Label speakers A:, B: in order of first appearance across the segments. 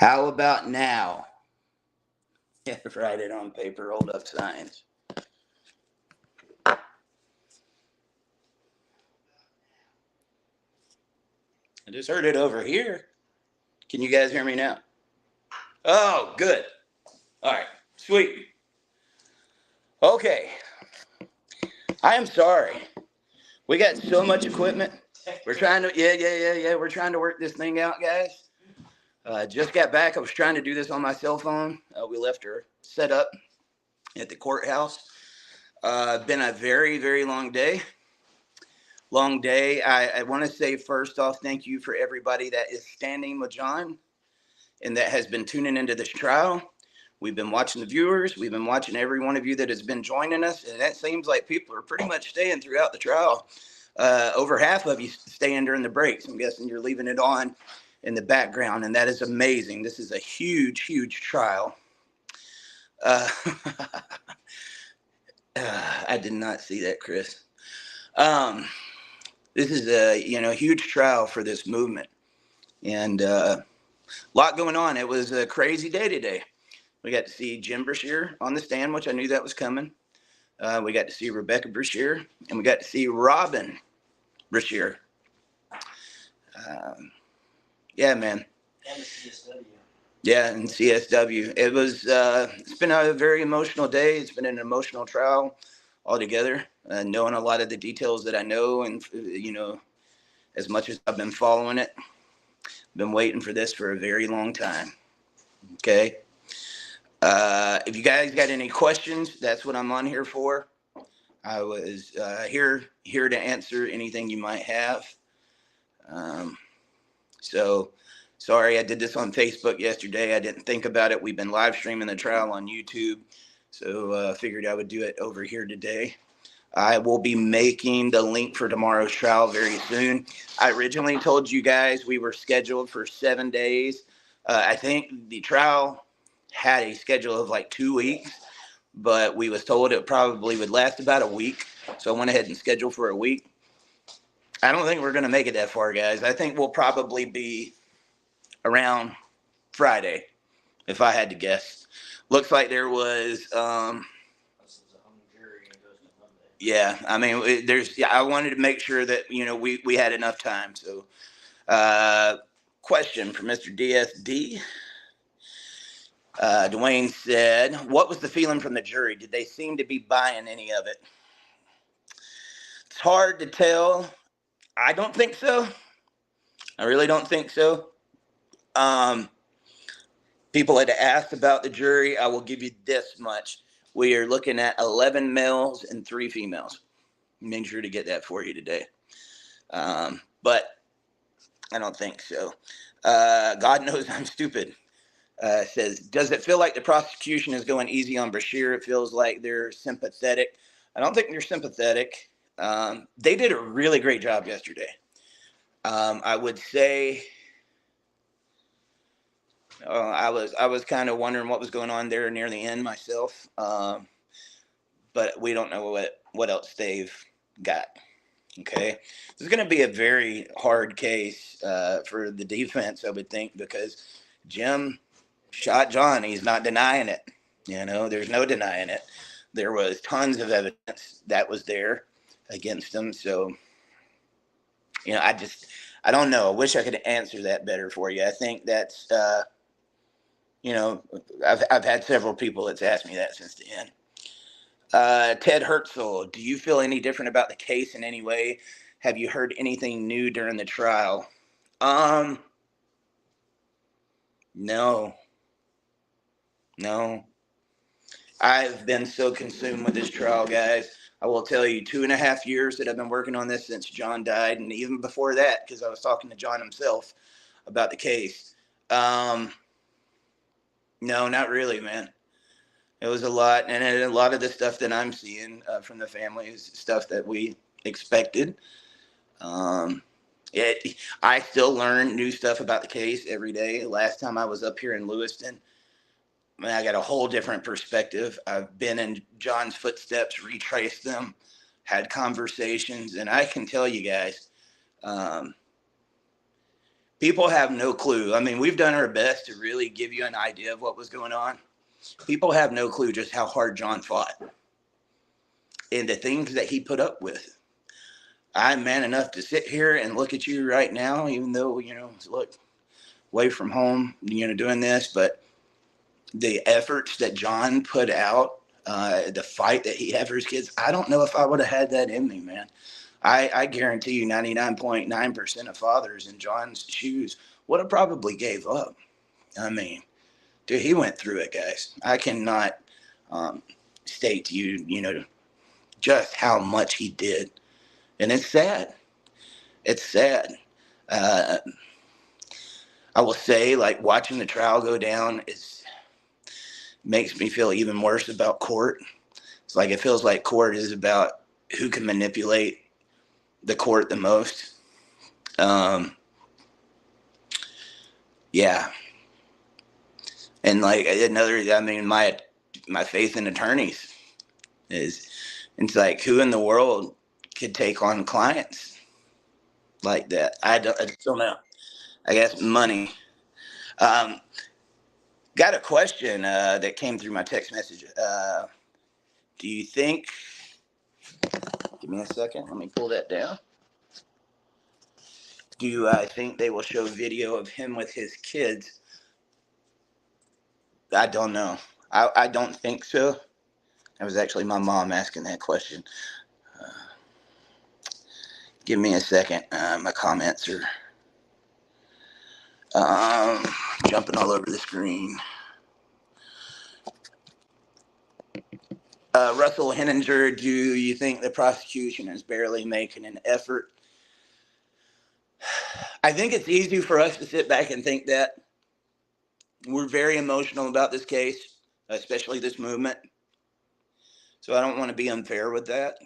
A: How about now? Yeah, write it on paper, hold up signs. I just heard it over here. Can you guys hear me now? Oh, good. All right, sweet. Okay. I am sorry. We got so much equipment. We're trying to, yeah. We're trying to work this thing out, guys. Just got back. I was trying to do this on my cell phone. We left her set up at the courthouse. Been a very, very long day. I want to say first off, thank you for everybody that is standing with John and that has been tuning into this trial. We've been watching the viewers. We've been watching every one of you that has been joining us. And that seems like people are pretty much staying throughout the trial. Over half of you staying during the breaks. I'm guessing you're leaving it on in the background. And that is amazing. This is a huge, huge trial. I did not see that, Chris. This is a huge trial for this movement. And a lot going on. It was a crazy day today. We got to see Jim Brashear on the stand, which I knew that was coming. We got to see Rebecca Brashear, and we got to see Robin Brashear. Yeah, man.
B: And the CSW.
A: Yeah, and CSW. It was. It's been a very emotional day. It's been an emotional trial altogether. Knowing a lot of the details that I know, and as much as I've been following it, been waiting for this for a very long time. Okay. If you guys got any questions, that's what I'm on here for. I was here to answer anything you might have. So sorry, I did this on Facebook yesterday. I didn't think about it. We've been live streaming the trial on YouTube, so figured I would do it over here today. I will be making the link for tomorrow's trial very soon. I originally told you guys we were scheduled for 7 days. I think the trial had a schedule of like 2 weeks, but we was told it probably would last about a week. So I went ahead and scheduled for a week. I don't think we're going to make it that far, guys. I think we'll probably be around Friday, if I had to guess. Looks like there was, yeah, I mean, I wanted to make sure that, we had enough time. So, question for Mr. DSD. Dwayne said, what was the feeling from the jury? Did they seem to be buying any of it? It's hard to tell. I don't think so. I really don't think so. People had asked about the jury. I will give you this much. We are looking at 11 males and 3 females. Make sure to get that for you today. But I don't think so. God knows I'm stupid. Says, does it feel like the prosecution is going easy on Brashear? It feels like they're sympathetic. I don't think they're sympathetic. They did a really great job yesterday. I would say I was kind of wondering what was going on there near the end myself, but we don't know what else they've got. Okay, this is going to be a very hard case for the defense, I would think, because Jim shot John. He's not denying it. There's no denying it. There was tons of evidence that was there against him. So, I don't know. I wish I could answer that better for you. I think that's, I've had several people that's asked me that since the end. Ted Herzl, do you feel any different about the case in any way? Have you heard anything new during the trial? No. I've been so consumed with this trial, guys. I will tell you, 2.5 years that I've been working on this since John died, and even before that, because I was talking to John himself about the case. No, not really, man. It was a lot, and a lot of the stuff that I'm seeing from the family is stuff that we expected. I still learn new stuff about the case every day. Last time I was up here in Lewiston, I got a whole different perspective. I've been in John's footsteps, retraced them, had conversations, and I can tell you guys, People have no clue. I mean, we've done our best to really give you an idea of what was going on. People have no clue just how hard John fought and the things that he put up with. I'm man enough to sit here and look at you right now, even though, look, away from home, doing this, but the efforts that John put out, the fight that he had for his kids, I don't know if I would have had that in me, man. I guarantee you 99.9% of fathers in John's shoes would have probably gave up. I mean, dude, he went through it, guys. I cannot state to you, just how much he did. And it's sad. It's sad. Uh, I will say, like, watching the trial go down makes me feel even worse about court. It's like it feels like court is about who can manipulate the court the most. Yeah. And like another, I mean, my faith in attorneys is, it's like, who in the world could take on clients like that? I just don't know. I guess money. Um, got a question that came through my text message. Do you think? Give me a second. Let me pull that down. Do I think they will show video of him with his kids? I don't know. I don't think so. That was actually my mom asking that question. Give me a second. My comments are jumping all over the screen. Russell Henninger, do you think the prosecution is barely making an effort? I think it's easy for us to sit back and think that. We're very emotional about this case, especially this movement. So I don't want to be unfair with that.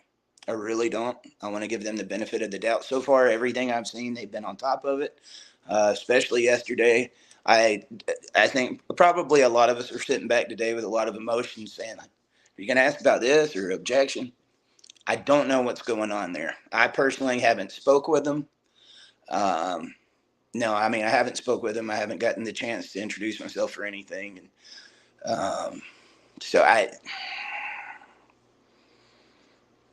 A: I really don't. I want to give them the benefit of the doubt. So far, everything I've seen, they've been on top of it, especially yesterday. I think probably a lot of us are sitting back today with a lot of emotion saying, are you going to ask about this or objection? I don't know what's going on there. I personally haven't spoke with them. No, I mean, I haven't spoke with them. I haven't gotten the chance to introduce myself or anything. And so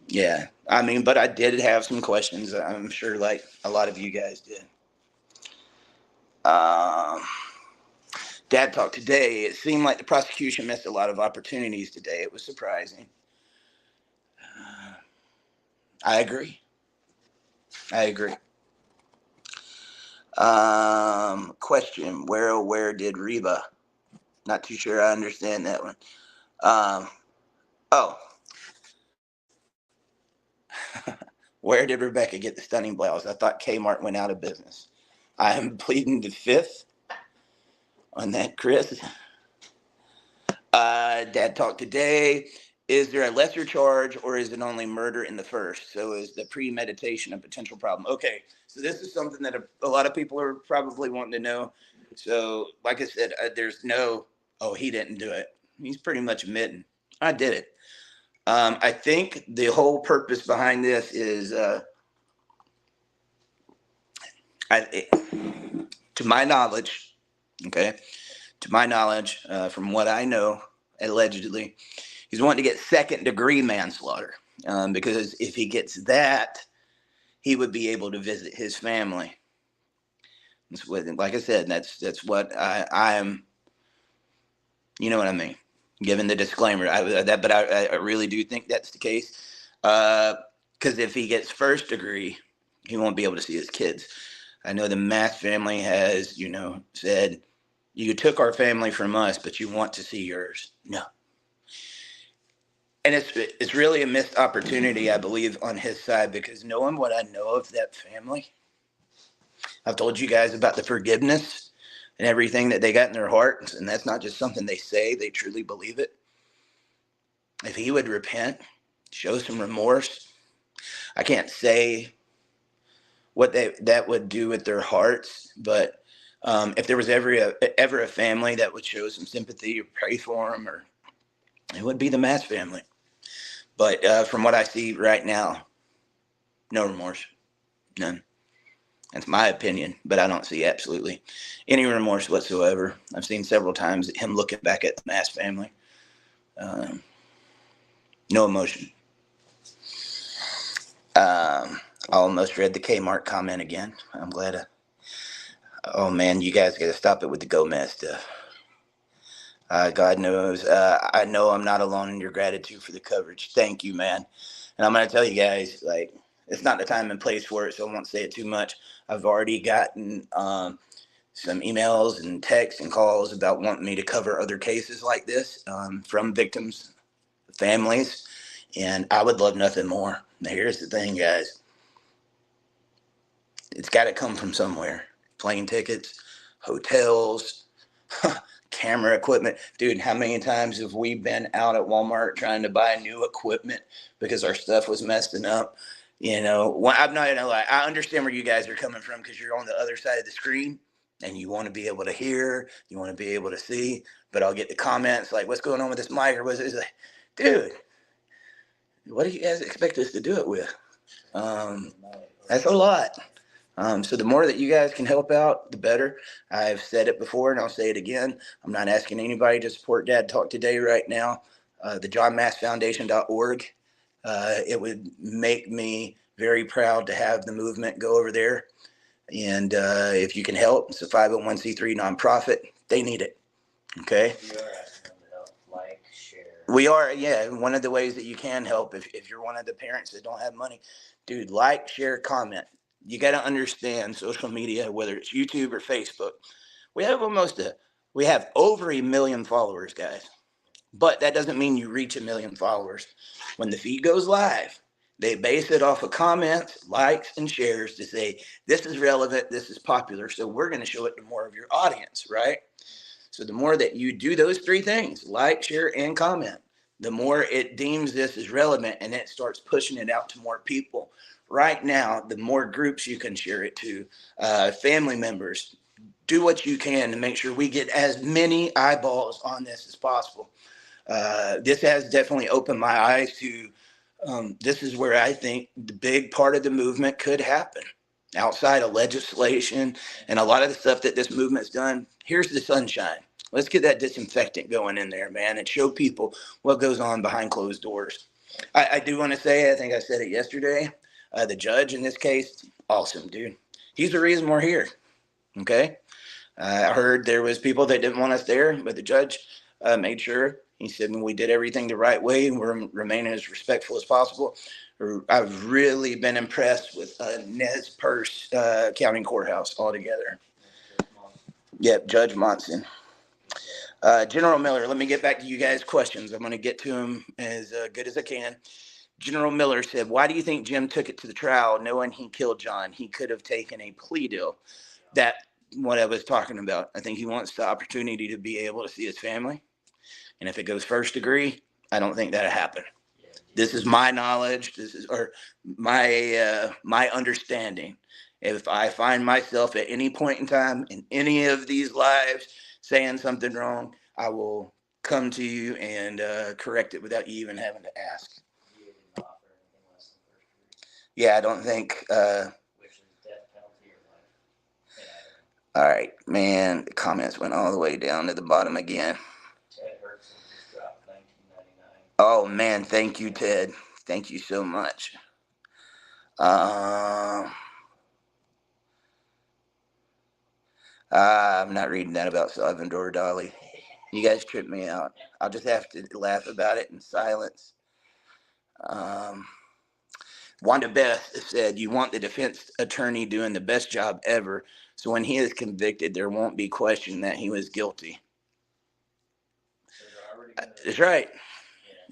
A: yeah, I mean, but I did have some questions. I'm sure like a lot of you guys did. Dad talk today. It seemed like the prosecution missed a lot of opportunities today. It was surprising. I agree. I agree. Question: Where did Reba? Not too sure I understand that one. Oh, where did Rebecca get the stunning blouse? I thought Kmart went out of business. I am pleading the fifth on that, Chris. Dad talk today. Is there a lesser charge or is it only murder in the first? So is the premeditation a potential problem? Okay, so this is something that a lot of people are probably wanting to know. So like I said, there's no, oh, he didn't do it. He's pretty much admitting, I did it. I think the whole purpose behind this is, to my knowledge, okay, from what I know, allegedly, he's wanting to get second-degree manslaughter, because if he gets that, he would be able to visit his family. That's what, like I said, that's what I am. You know what I mean? Given the disclaimer, but I really do think that's the case. Because if he gets first degree, he won't be able to see his kids. I know the Mast family has, said, you took our family from us, but you want to see yours. No. And it's really a missed opportunity, I believe, on his side, because knowing what I know of that family, I've told you guys about the forgiveness and everything that they got in their hearts, and that's not just something they say, they truly believe it. If he would repent, show some remorse, I can't say what that would do with their hearts, but if there was ever a family that would show some sympathy or pray for them, or it would be the Mast family. But from what I see right now, no remorse, none. That's my opinion, but I don't see absolutely any remorse whatsoever. I've seen several times him looking back at the Mast family. Um, no emotion. I almost read the Kmart comment again. I'm glad. Oh man, you guys got to stop it with the Go Mast stuff. God knows, I know I'm not alone in your gratitude for the coverage. Thank you, man. And I'm going to tell you guys, like, it's not the time and place for it, so I won't say it too much. I've already gotten some emails and texts and calls about wanting me to cover other cases like this from victims, families, and I would love nothing more. Now, here's the thing, guys. It's got to come from somewhere. Plane tickets, hotels, camera equipment. Dude, how many times have we been out at Walmart trying to buy new equipment because our stuff was messing up? You know, I'm not gonna lie. I understand where you guys are coming from because you're on the other side of the screen and you want to be able to hear, you want to be able to see. But I'll get the comments like, "What's going on with this mic?" Or was it like, dude, what do you guys expect us to do it with? That's a lot. So the more that you guys can help out, the better. I've said it before and I'll say it again. I'm not asking anybody to support Dad Talk Today right now. The johnmastfoundation.org. It would make me very proud to have the movement go over there. And if you can help, it's a 501c3 nonprofit. They need it. Okay. You are asking them to help, like, share. We are, yeah. One of the ways that you can help if you're one of the parents that don't have money, dude, like, share, comment. You got to understand social media, whether it's YouTube or Facebook. We have we have over 1 million followers, guys. But that doesn't mean you reach 1 million followers. When the feed goes live, they base it off of comments, likes, and shares to say, this is relevant, this is popular, so we're going to show it to more of your audience, right? So the more that you do those three things, like, share, and comment, the more it deems this as relevant and it starts pushing it out to more people. Right now, the more groups you can share it to, family members, do what you can to make sure we get as many eyeballs on this as possible. This has definitely opened my eyes to this is where I think the big part of the movement could happen outside of legislation and a lot of the stuff that this movement's done. Here's the sunshine. Let's get that disinfectant going in there, man, and show people what goes on behind closed doors. I do want to say, I think I said it yesterday, the judge in this case, awesome, dude. He's the reason we're here, okay? I heard there was people that didn't want us there, but the judge made sure. He said when we did everything the right way and we're remaining as respectful as possible. I've really been impressed with Nez Perce County Courthouse altogether. Yep, Judge Monson. General Miller, let me get back to you guys' questions. I'm going to get to them as good as I can. General Miller said, why do you think Jim took it to the trial knowing he killed John? He could have taken a plea deal. That what I was talking about. I think he wants the opportunity to be able to see his family. And if it goes first degree, I don't think that'll happen. This is my knowledge. This is or my understanding. If I find myself at any point in time in any of these lives saying something wrong, I will come to you and correct it without you even having to ask. Yeah, I don't think. All right, man. The comments went all the way down to the bottom again. Oh man, thank you, Ted. Thank you so much. I'm not reading that about Salvador Dali. You guys trip me out. I'll just have to laugh about it in silence. Wanda Beth said, you want the defense attorney doing the best job ever, so when he is convicted, there won't be question that he was guilty. That's right.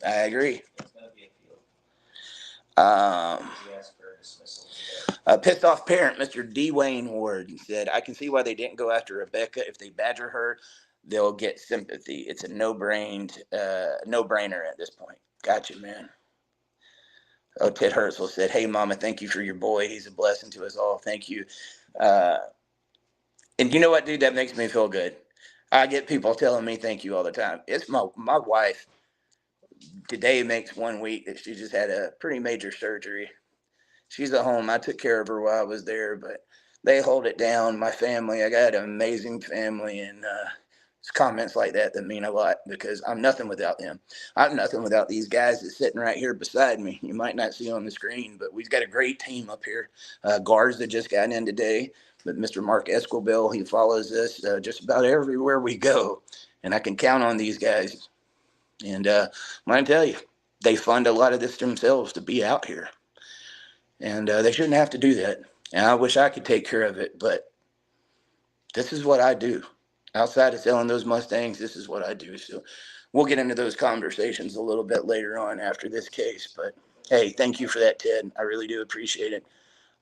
A: I agree. A pissed off parent, Mr. D. Wayne Ward, said, I can see why they didn't go after Rebecca. If they badger her, they'll get sympathy. It's a no-brainer at this point. Gotcha, man. Oh, Ted Herzl said, hey, Mama, thank you for your boy. He's a blessing to us all. Thank you. And you know what, dude? That makes me feel good. I get people telling me thank you all the time. It's my wife. Today makes 1 week that she just had a pretty major surgery. She's at home. I took care of her while I was there, but they hold it down. My family, I got an amazing family, and it's comments like that that mean a lot because I'm nothing without them. I'm nothing without these guys that's sitting right here beside me. You might not see on the screen, but we've got a great team up here. Guards that just got in today, but Mr. Mark Escobil, he follows us just about everywhere we go, and I can count on these guys. And I'm going to tell you, they fund a lot of this themselves to be out here, and they shouldn't have to do that. And I wish I could take care of it, but this is what I do. Outside of selling those Mustangs, this is what I do. So we'll get into those conversations a little bit later on after this case. But hey, thank you for that, Ted. I really do appreciate it.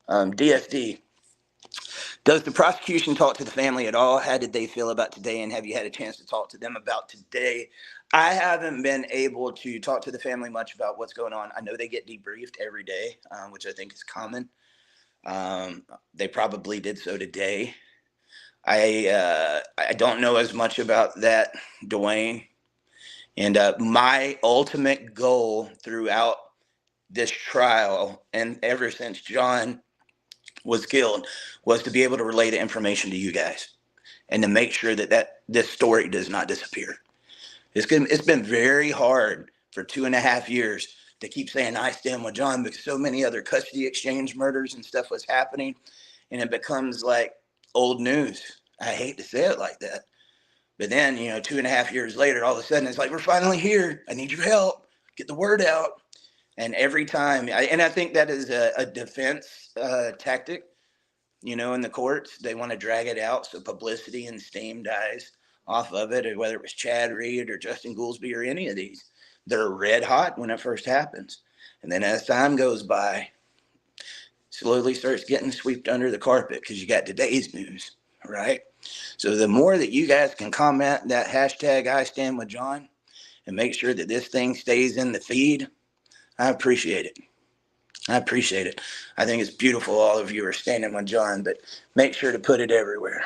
A: DSD, does the prosecution talk to the family at all? How did they feel about today? And have you had a chance to talk to them about today? I haven't been able to talk to the family much about what's going on. I know they get debriefed every day, which I think is common. They probably did so today. I don't know as much about that, Dwayne. And my ultimate goal throughout this trial, and ever since John was killed, was to be able to relay the information to you guys and to make sure that this story does not disappear. It's been very hard for 2.5 years to keep saying I stand with John because so many other custody exchange murders and stuff was happening, and it becomes like old news. I hate to say it like that. But then, 2.5 years later, all of a sudden it's like, we're finally here. I need your help. Get the word out. And every time, I think that is a defense tactic, in the courts. They want to drag it out so publicity and steam dies off of it, or whether it was Chad Reed or Justin Goolsby or any of these. They're red hot when it first happens. And then as time goes by, slowly starts getting swept under the carpet because you got today's news, right? So the more that you guys can comment that hashtag I stand with John and make sure that this thing stays in the feed, I appreciate it. I appreciate it. I think it's beautiful all of you are standing with John, but make sure to put it everywhere.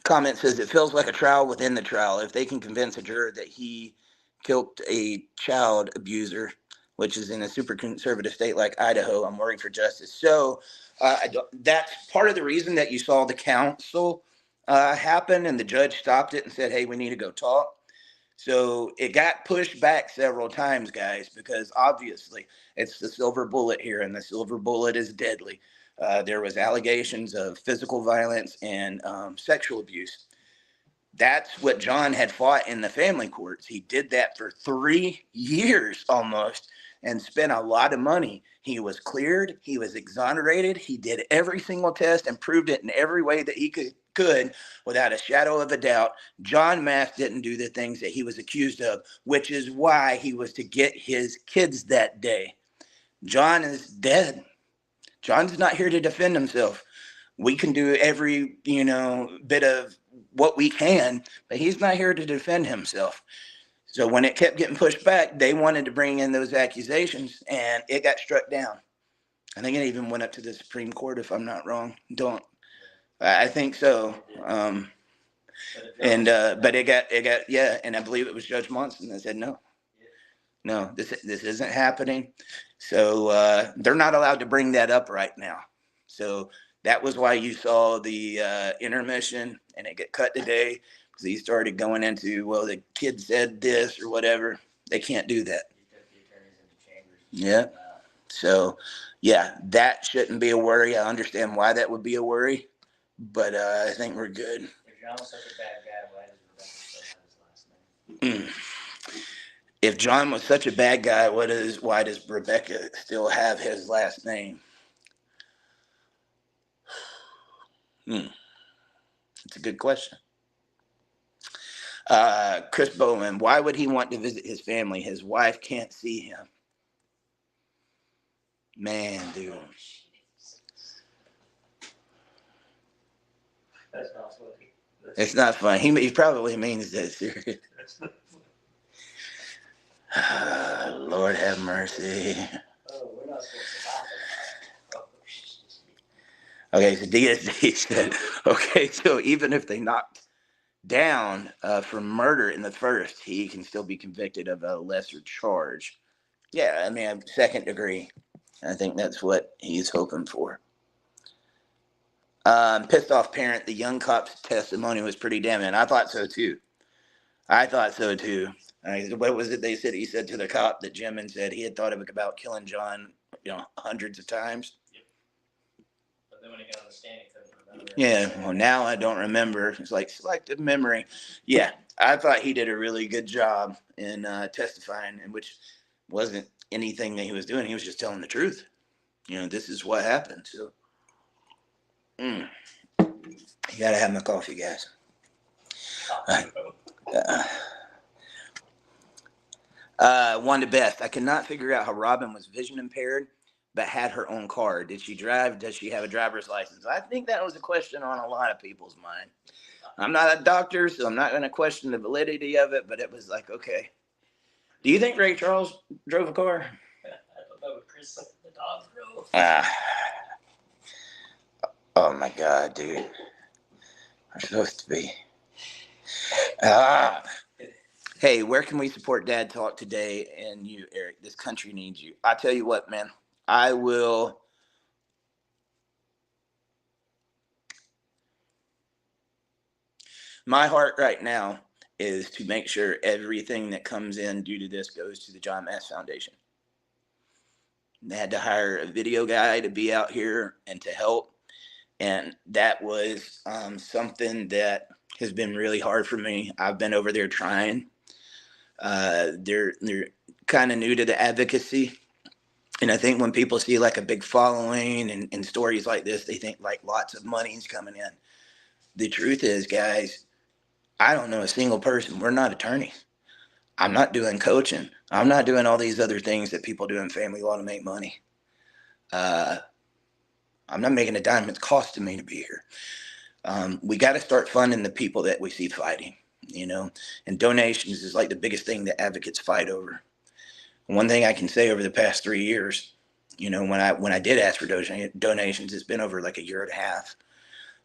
A: Comment says it feels like a trial within the trial. If they can convince a juror that he killed a child abuser, which is in a super conservative state like Idaho, I'm worried for justice. So that's part of the reason that you saw the council happen and the judge stopped it and said, hey, we need to go talk. So it got pushed back several times, guys, because obviously it's the silver bullet here, and the silver bullet is deadly. There was allegations of physical violence and sexual abuse. That's what John had fought in the family courts. He did that for 3 years almost and spent a lot of money. He was cleared. He was exonerated. He did every single test and proved it in every way that he could without a shadow of a doubt. John Mast didn't do the things that he was accused of, which is why he was to get his kids that day. John is dead. John's not here to defend himself. We can do every, bit of what we can, but he's not here to defend himself. So when it kept getting pushed back, they wanted to bring in those accusations, and it got struck down. I think it even went up to the Supreme Court, if I'm not wrong. I think so. But it got, yeah, and I believe it was Judge Monson that said no, this isn't happening. So they're not allowed to bring that up right now. So that was why you saw the intermission, and it got cut today because he started going into, well, the kid said this or whatever. They can't do that. Yeah. So, yeah, that shouldn't be a worry. I understand why that would be a worry, but I think we're good. If John was such a bad guy, why does Rebecca still have his last name? If John was such a bad guy, why does Rebecca still have his last name? It's a good question. Chris Bowman, why would he want to visit his family? His wife can't see him. Man, dude. That's not funny. It's not funny. He probably means that serious. Lord have mercy. Oh, we're not supposed to laugh at that. Okay, so DSD said, okay, so even if they knocked down for murder in the first, he can still be convicted of a lesser charge. Yeah, I mean, second degree. I think that's what he's hoping for. Pissed off parent. The young cop's testimony was pretty damning. I thought so too. I thought so too. What was it they said? He said to the cop that Jim and said he had thought about killing John, hundreds of times.
B: Yep. But then when he got on the stand, he couldn't remember.
A: Yeah, well, now I don't remember. It's like selective memory. Yeah, I thought he did a really good job in testifying, and which wasn't anything that he was doing. He was just telling the truth. This is what happened. So, you gotta have my coffee, guys. One to Beth. I cannot figure out how Robin was vision impaired, but had her own car. Did she drive? Does she have a driver's license? I think that was a question on a lot of people's mind. I'm not a doctor, so I'm not going to question the validity of it, but it was like, okay. Do you think Ray Charles drove a car?
B: I don't know what Chris the dog drove.
A: Oh my God, dude. We're supposed to be. Hey, where can we support Dad Talk today? And you, Eric, this country needs you. I tell you what, man, I will. My heart right now is to make sure everything that comes in due to this goes to the John Mast Foundation. They had to hire a video guy to be out here and to help. And that was something that has been really hard for me. I've been over there trying. They're kind of new to the advocacy. And I think when people see like a big following and stories like this, they think like lots of money's coming in. The truth is, guys, I don't know a single person. We're not attorneys. I'm not doing coaching. I'm not doing all these other things that people do in family law to make money. I'm not making a dime. It's costing me to be here. We got to start funding the people that we see fighting, and donations is like the biggest thing that advocates fight over. One thing I can say over the past 3 years, when I did ask for donations, it's been over like a year and a half.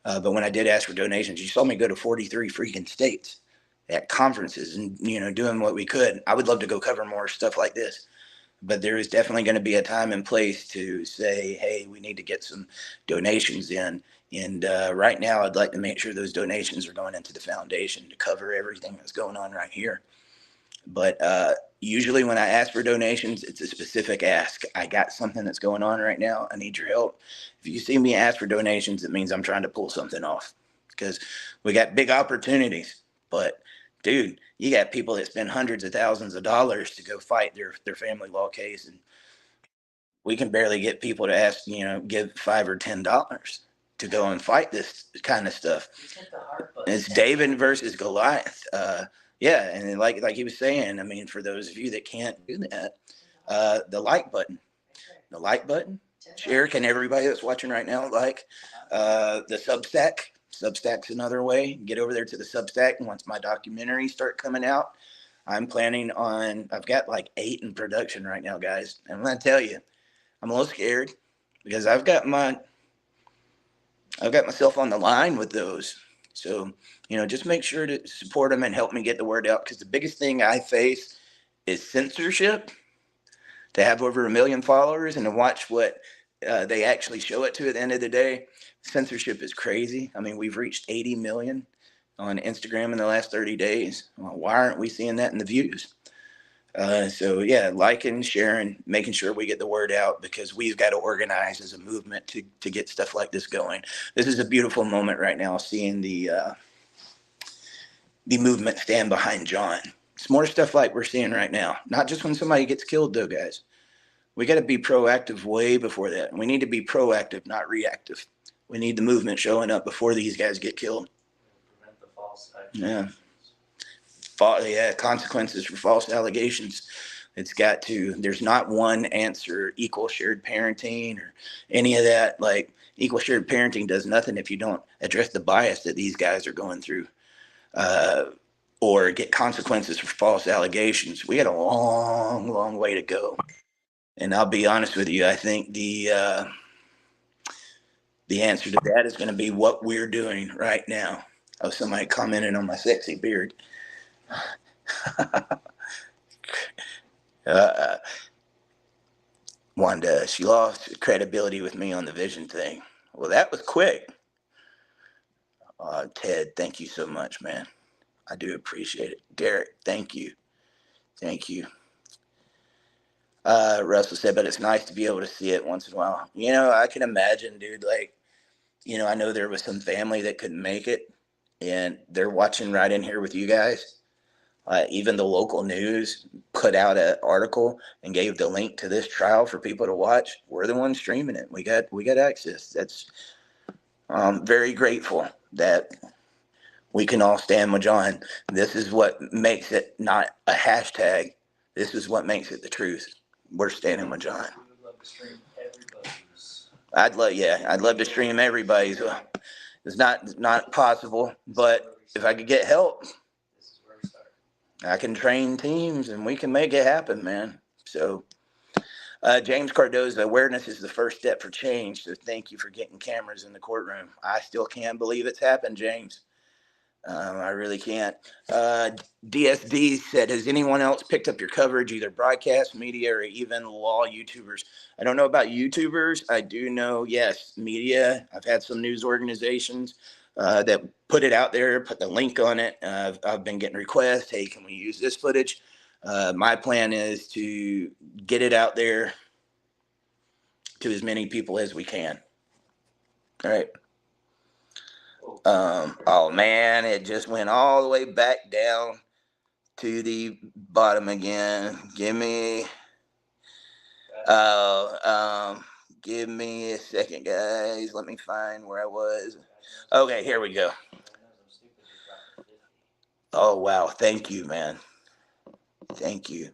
A: But when I did ask for donations, you saw me go to 43 freaking states at conferences and, doing what we could. I would love to go cover more stuff like this. But there is definitely going to be a time and place to say, hey, we need to get some donations in. And right now, I'd like to make sure those donations are going into the foundation to cover everything that's going on right here. But usually when I ask for donations, it's a specific ask. I got something that's going on right now. I need your help. If you see me ask for donations, it means I'm trying to pull something off because we got big opportunities. But, dude, you got people that spend hundreds of thousands of dollars to go fight their family law case. And we can barely get people to ask, give $5 or $10 to go and fight this kind of stuff. It's David versus Goliath. Yeah, and like he was saying, I mean, for those of you that can't do that, the like button, share. Can everybody that's watching right now the Substack? Substack's another way. Get over there to the Substack, and once my documentaries start coming out, I'm planning on. I've got like 8 in production right now, guys. And I'm gonna tell you, I'm a little scared because I've got myself on the line with those. So, just make sure to support them and help me get the word out, because the biggest thing I face is censorship. To have over 1 million followers and to watch what they actually show it to at the end of the day, censorship is crazy. I mean, we've reached 80 million on Instagram in the last 30 days. Well, why aren't we seeing that in the views? So, yeah, liking, sharing, making sure we get the word out, because we've got to organize as a movement to get stuff like this going. This is a beautiful moment right now, seeing the movement stand behind John. It's more stuff like we're seeing right now. Not just when somebody gets killed, though, guys. We got to be proactive way before that. We need to be proactive, not reactive. We need the movement showing up before these guys get killed.
B: Prevent the false
A: Yeah, consequences for false allegations. It's got to. There's not one answer. Equal shared parenting or any of that. Like, equal shared parenting does nothing if you don't address the bias that these guys are going through, or get consequences for false allegations. We got a long, long way to go. And I'll be honest with you, I think the answer to that is going to be what we're doing right now. Oh, somebody commented on my sexy beard. uh, Wanda, she lost credibility with me on the vision thing. Well, that was quick. Ted, thank you so much, man. I do appreciate it. Derek, thank you. Thank you. Russell said, but it's nice to be able to see it once in a while. I can imagine, dude, like, I know there was some family that couldn't make it, and they're watching right in here with you guys. Even the local news put out an article and gave the link to this trial for people to watch. We're the ones streaming it. We got access. That's very grateful that we can all stand with John. This is what makes it not a hashtag. This is what makes it the truth. We're standing with John.
B: We would love to stream everybody's.
A: I'd love to stream everybody's. It's not possible, but if I could get help,
B: This is where we start.
A: I can train teams and we can make it happen, man. So, James Cardoza, awareness is the first step for change. So thank you for getting cameras in the courtroom. I still can't believe it's happened, James. I really can't. DSD said, has anyone else picked up your coverage, either broadcast media or even law YouTubers? I don't know about YouTubers. I do know, yes, media. I've had some news organizations that put it out there, put the link on it. I've been getting requests, hey, can we use this footage? My plan is to get it out there to as many people as we can. All right. Oh man, it just went all the way back down to the bottom again. Give me a second, guys. Let me find where I was. Okay, here we go. Oh wow, thank you, man. Thank you.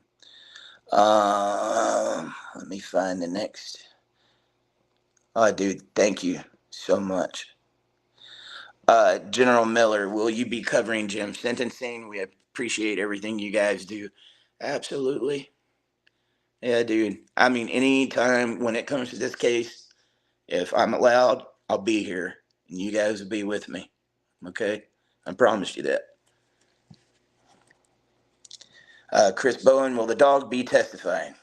A: Let me find the next. Oh, dude, thank you so much. General Miller, will you be covering Jim's sentencing? We appreciate everything you guys do. Absolutely. Yeah, dude. I mean, anytime when it comes to this case, if I'm allowed, I'll be here and you guys will be with me. Okay? I promise you that. Chris Bowen, will the dog be testifying?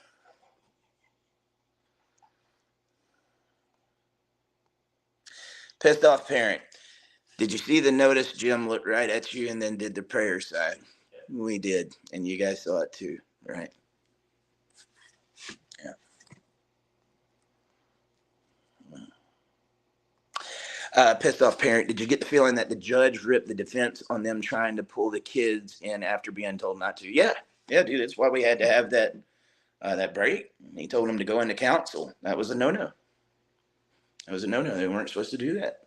A: Pissed off parent. Did you see the notice? Jim looked right at you and then did the prayer sign. We did. And you guys saw it too, right? Pissed off parent. Did you get the feeling that the judge ripped the defense on them trying to pull the kids in after being told not to? Yeah, dude. That's why we had to have that break. He told them to go into counsel. That was a no-no. That was a no-no. They weren't supposed to do that.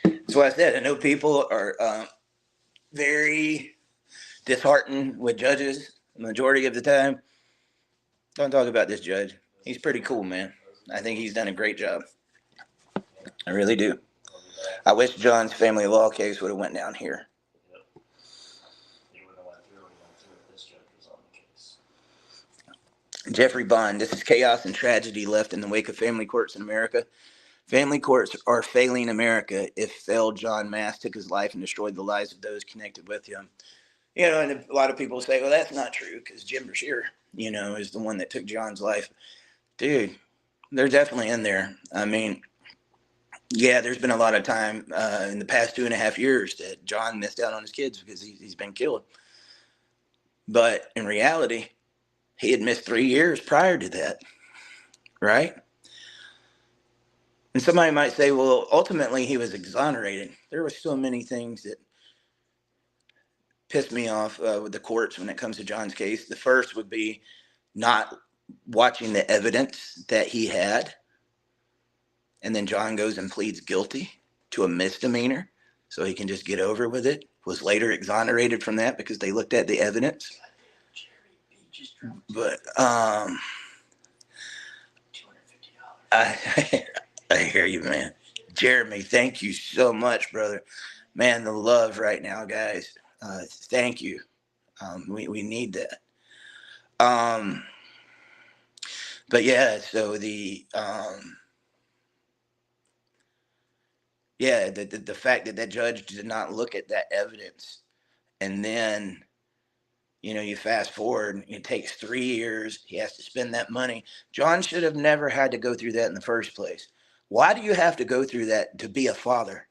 A: That's why I said I know people are very disheartened with judges the majority of the time. Don't talk about this judge. He's pretty cool, man. I think he's done a great job. I really do. I wish John's family law case would have went down here. Jeffrey Bond, this is chaos and tragedy left in the wake of family courts in America. Family courts are failing America if failed John Mast took his life and destroyed the lives of those connected with him. And a lot of people say, well, that's not true because Jim Brashear, is the one that took John's life. Dude, they're definitely in there. I mean, yeah, there's been a lot of time in the past 2.5 years that John missed out on his kids because he's been killed. But in reality, he had missed 3 years prior to that, right? And somebody might say, well, ultimately he was exonerated. There were so many things that pissed me off with the courts when it comes to John's case. The first would be not watching the evidence that he had. And then John goes and pleads guilty to a misdemeanor so he can just get over with it. Was later exonerated from that because they looked at the evidence. But I hear you, man. Jeremy, thank you so much, brother. Man, the love right now, guys. Thank you. We need that. But yeah, so Yeah, the fact that that judge did not look at that evidence, and then you fast forward, it takes 3 years. He has to spend that money. John should have never had to go through that in the first place. Why do you have to go through that to be a father?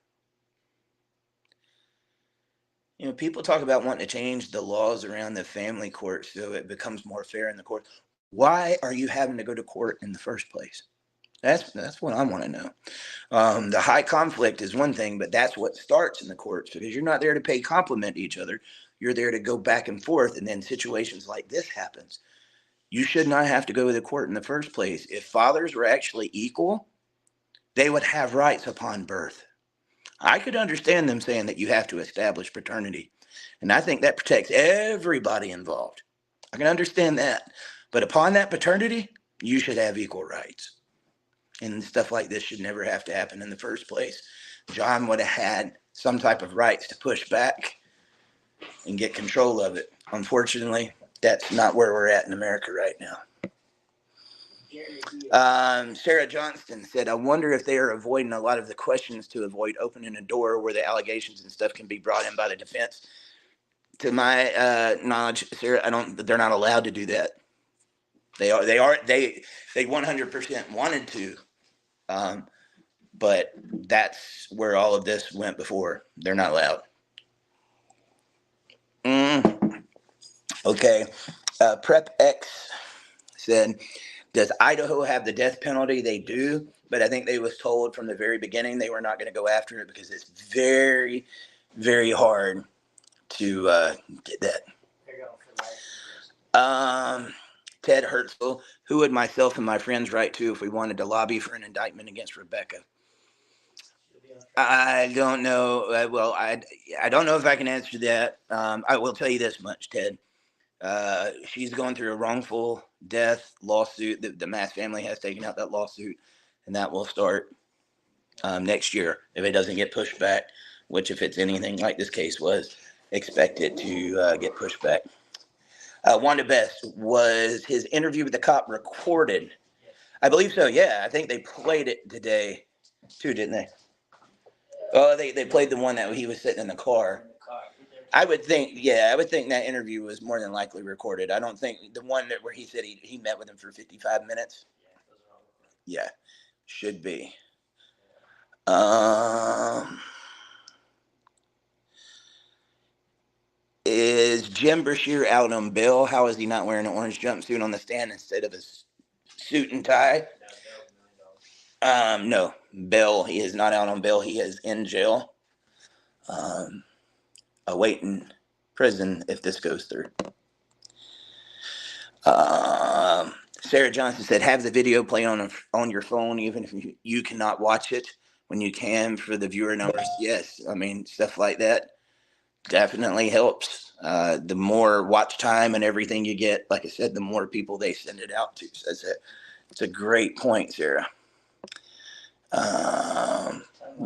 A: People talk about wanting to change the laws around the family court so it becomes more fair in the court. Why are you having to go to court in the first place? That's what I want to know. The high conflict is one thing, but that's what starts in the courts, because you're not there to pay compliment to each other. You're there to go back and forth, and then situations like this happens. You should not have to go to the court in the first place. If fathers were actually equal, they would have rights upon birth. I could understand them saying that you have to establish paternity, and I think that protects everybody involved. I can understand that. But upon that paternity, you should have equal rights. And stuff like this should never have to happen in the first place. John would have had some type of rights to push back and get control of it. Unfortunately, that's not where we're at in America right now. Sarah Johnston said, I wonder if they are avoiding a lot of the questions to avoid opening a door where the allegations and stuff can be brought in by the defense. To my knowledge, Sarah, they're not allowed to do that. They 100% wanted to. But that's where all of this went before. They're not allowed. Okay. Prep X said, does Idaho have the death penalty? They do, but I think they was told from the very beginning they were not going to go after it because it's very, very hard to get that. Ted Hertzl, who would myself and my friends write to if we wanted to lobby for an indictment against Rebecca? I don't know. I don't know if I can answer that. I will tell you this much, Ted. She's going through a wrongful death lawsuit. The Mast family has taken out that lawsuit, and that will start next year if it doesn't get pushed back, which if it's anything like this case was, expect it to get pushed back. Wanda Best, was his interview with the cop recorded? I believe so, yeah. I think they played it today too, didn't they? Oh, they played the one that he was sitting in the car. I would think that interview was more than likely recorded. I don't think the one where he said he met with him for 55 minutes. Yeah, should be. Is Jim Brashear out on bail? How is he not wearing an orange jumpsuit on the stand instead of a suit and tie? No, bail. He is not out on bail. He is in jail, awaiting prison if this goes through. Sarah Johnson said, have the video play on your phone, even if you cannot watch it when you can for the viewer numbers. Yes, I mean, stuff like that definitely helps. The more watch time and everything you get, like I said, the more people they send it out to. So it's a great point, Sarah.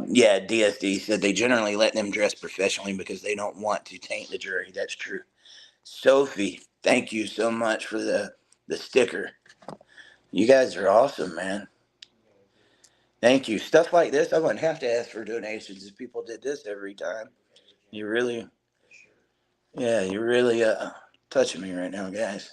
A: Yeah, DSD said they generally let them dress professionally because they don't want to taint the jury. That's true. Sophie, thank you so much for the sticker. You guys are awesome, man. Thank you. Stuff like this, I wouldn't have to ask for donations if people did this every time. You're really touching me right now, guys.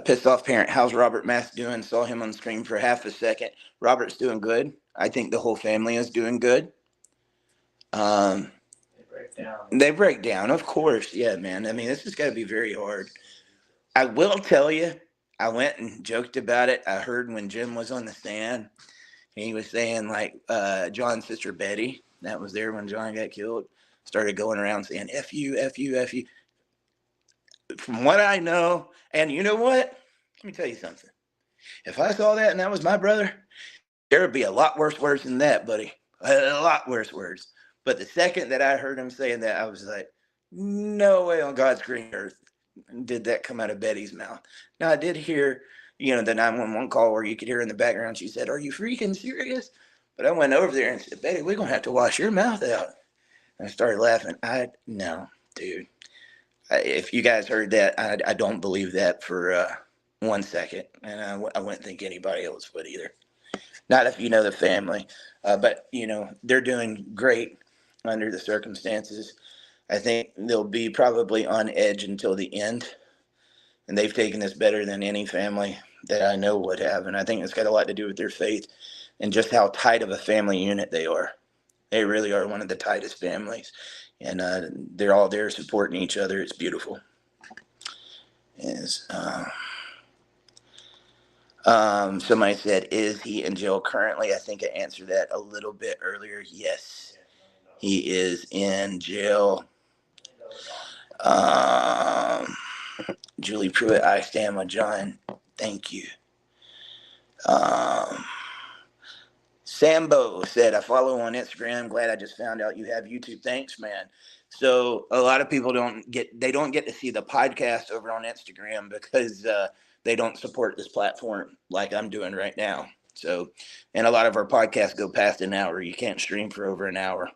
A: Pissed off parent, how's Robert Mast doing? Saw him on screen for half a second. Robert's doing good. I think the whole family is doing good. They break down, of course. Yeah, man. I mean, this has got to be very hard. I will tell you, I went and joked about it. I heard when Jim was on the stand, he was saying like John's sister Betty, that was there when John got killed, started going around saying F you, F you, F you. From what I know, and you know what? Let me tell you something. If I saw that and that was my brother, there would be a lot worse words than that, buddy. A lot worse words. But the second that I heard him saying that, I was like, no way on God's green earth did that come out of Betty's mouth. Now, I did hear, the 911 call where you could hear in the background, she said, are you freaking serious? But I went over there and said, Betty, we're going to have to wash your mouth out. And I started laughing. No, dude. If you guys heard that, I don't believe that for 1 second, and I wouldn't think anybody else would either. Not if you know the family, but they're doing great under the circumstances. I think they'll be probably on edge until the end, and they've taken this better than any family that I know would have, and I think it's got a lot to do with their faith and just how tight of a family unit they are. They really are one of the tightest families, and they're all there supporting each other. It's beautiful. Is Somebody said, is he in jail currently? I think I answered that a little bit earlier. Yes, he is in jail. Um, Julie Pruitt, I stand with John. Thank you. Um, Sambo said, I follow on Instagram. Glad I just found out you have YouTube. Thanks, man. So a lot of people don't get to see the podcast over on Instagram because they don't support this platform like I'm doing right now. So, and a lot of our podcasts go past an hour. You can't stream for over an hour.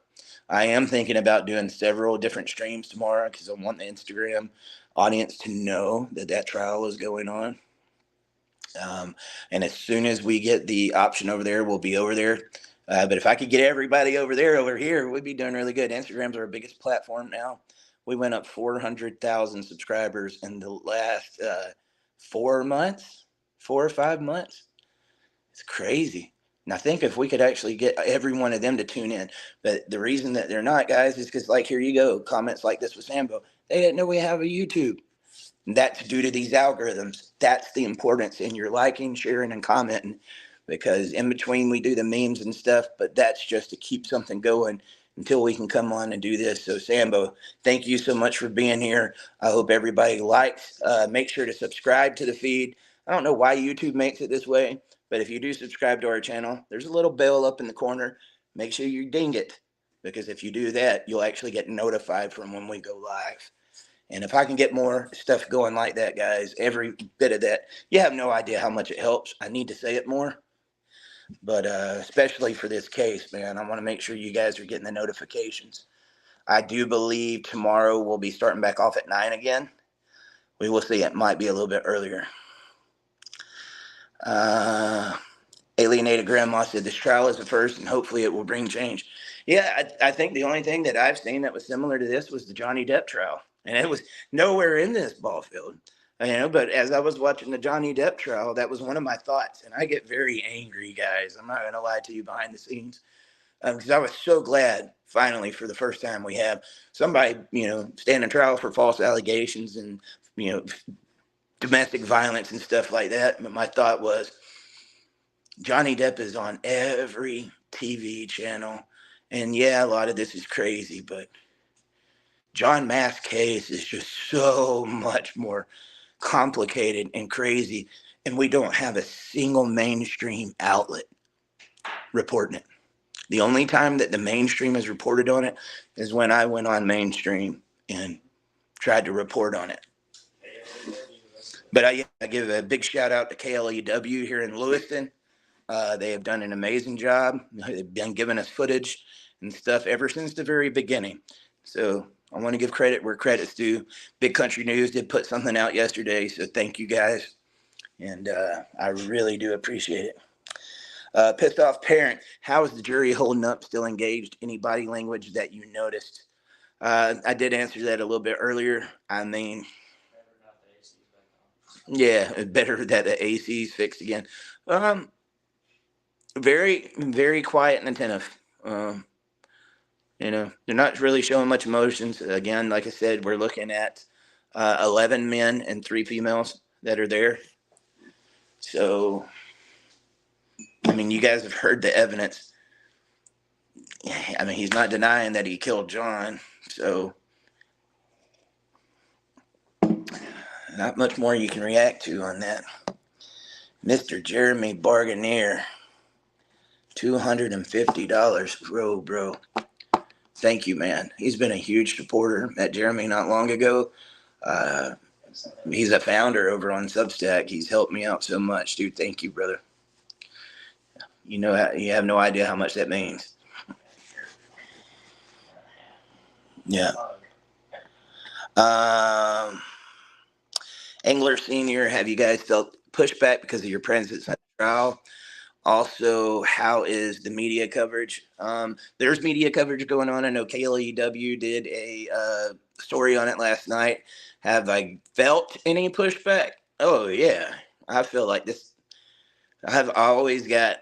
A: I am thinking about doing several different streams tomorrow because I want the Instagram audience to know that trial is going on. And as soon as we get the option over there, we'll be over there. But if I could get everybody over here, we'd be doing really good. Instagram's our biggest platform now. We went up 400,000 subscribers in the last 4 months, 4 or 5 months. It's crazy. And I think if we could actually get every one of them to tune in, but the reason that they're not, guys, is because, like, here you go, comments like this with Sambo. They didn't know we have a YouTube. And that's due to these algorithms. That's the importance in your liking, sharing, and commenting, because in between we do the memes and stuff, but that's just to keep something going until we can come on and do this. So Sambo, thank you so much for being here. I hope everybody likes. Make sure to subscribe to the feed. I don't know why YouTube makes it this way, but if you do subscribe to our channel, there's a little bell up in the corner. Make sure you ding it, because if you do that, you'll actually get notified from when we go live. And if I can get more stuff going like that, guys, every bit of that, you have no idea how much it helps. I need to say it more, but especially for this case, man, I want to make sure you guys are getting the notifications. I do believe tomorrow we'll be starting back off at 9 again. We will see. It might be a little bit earlier. Alienated Grandma said this trial is the first, and hopefully it will bring change. Yeah, I think the only thing that I've seen that was similar to this was the Johnny Depp trial, and it was nowhere in this ball field. But as I was watching the Johnny Depp trial, that was one of my thoughts, and I get very angry, guys. I'm not going to lie to you behind the scenes, because I was so glad finally for the first time we have somebody, standing trial for false allegations and, domestic violence and stuff like that. But my thought was, Johnny Depp is on every TV channel. And yeah, a lot of this is crazy, but John Mast's case is just so much more complicated and crazy. And we don't have a single mainstream outlet reporting it. The only time that the mainstream has reported on it is when I went on mainstream and tried to report on it. But I give a big shout out to KLEW here in Lewiston. They have done an amazing job. They've been giving us footage and stuff ever since the very beginning. So I want to give credit where credit's due. Big Country News did put something out yesterday, so thank you guys. And I really do appreciate it. Pissed off parent, how is the jury holding up? Still engaged? Any body language that you noticed? I did answer that a little bit earlier. I mean, yeah, better that the AC's fixed again. Very, very quiet and attentive. They're not really showing much emotions. Again, like I said, we're looking at 11 men and 3 females that are there. So, I mean, you guys have heard the evidence. I mean, he's not denying that he killed John. So, not much more you can react to on that. Mr. Jeremy Barganier, $250. Bro. Thank you, man. He's been a huge supporter. Met Jeremy not long ago. He's a founder over on Substack. He's helped me out so much, dude. Thank you, brother. You have no idea how much that means. Yeah. Angler Senior, have you guys felt pushback because of your presence at the trial? Also, how is the media coverage? There's media coverage going on. I know KLEW did a story on it last night. Have I felt any pushback? Oh, yeah. I feel like this. I've always got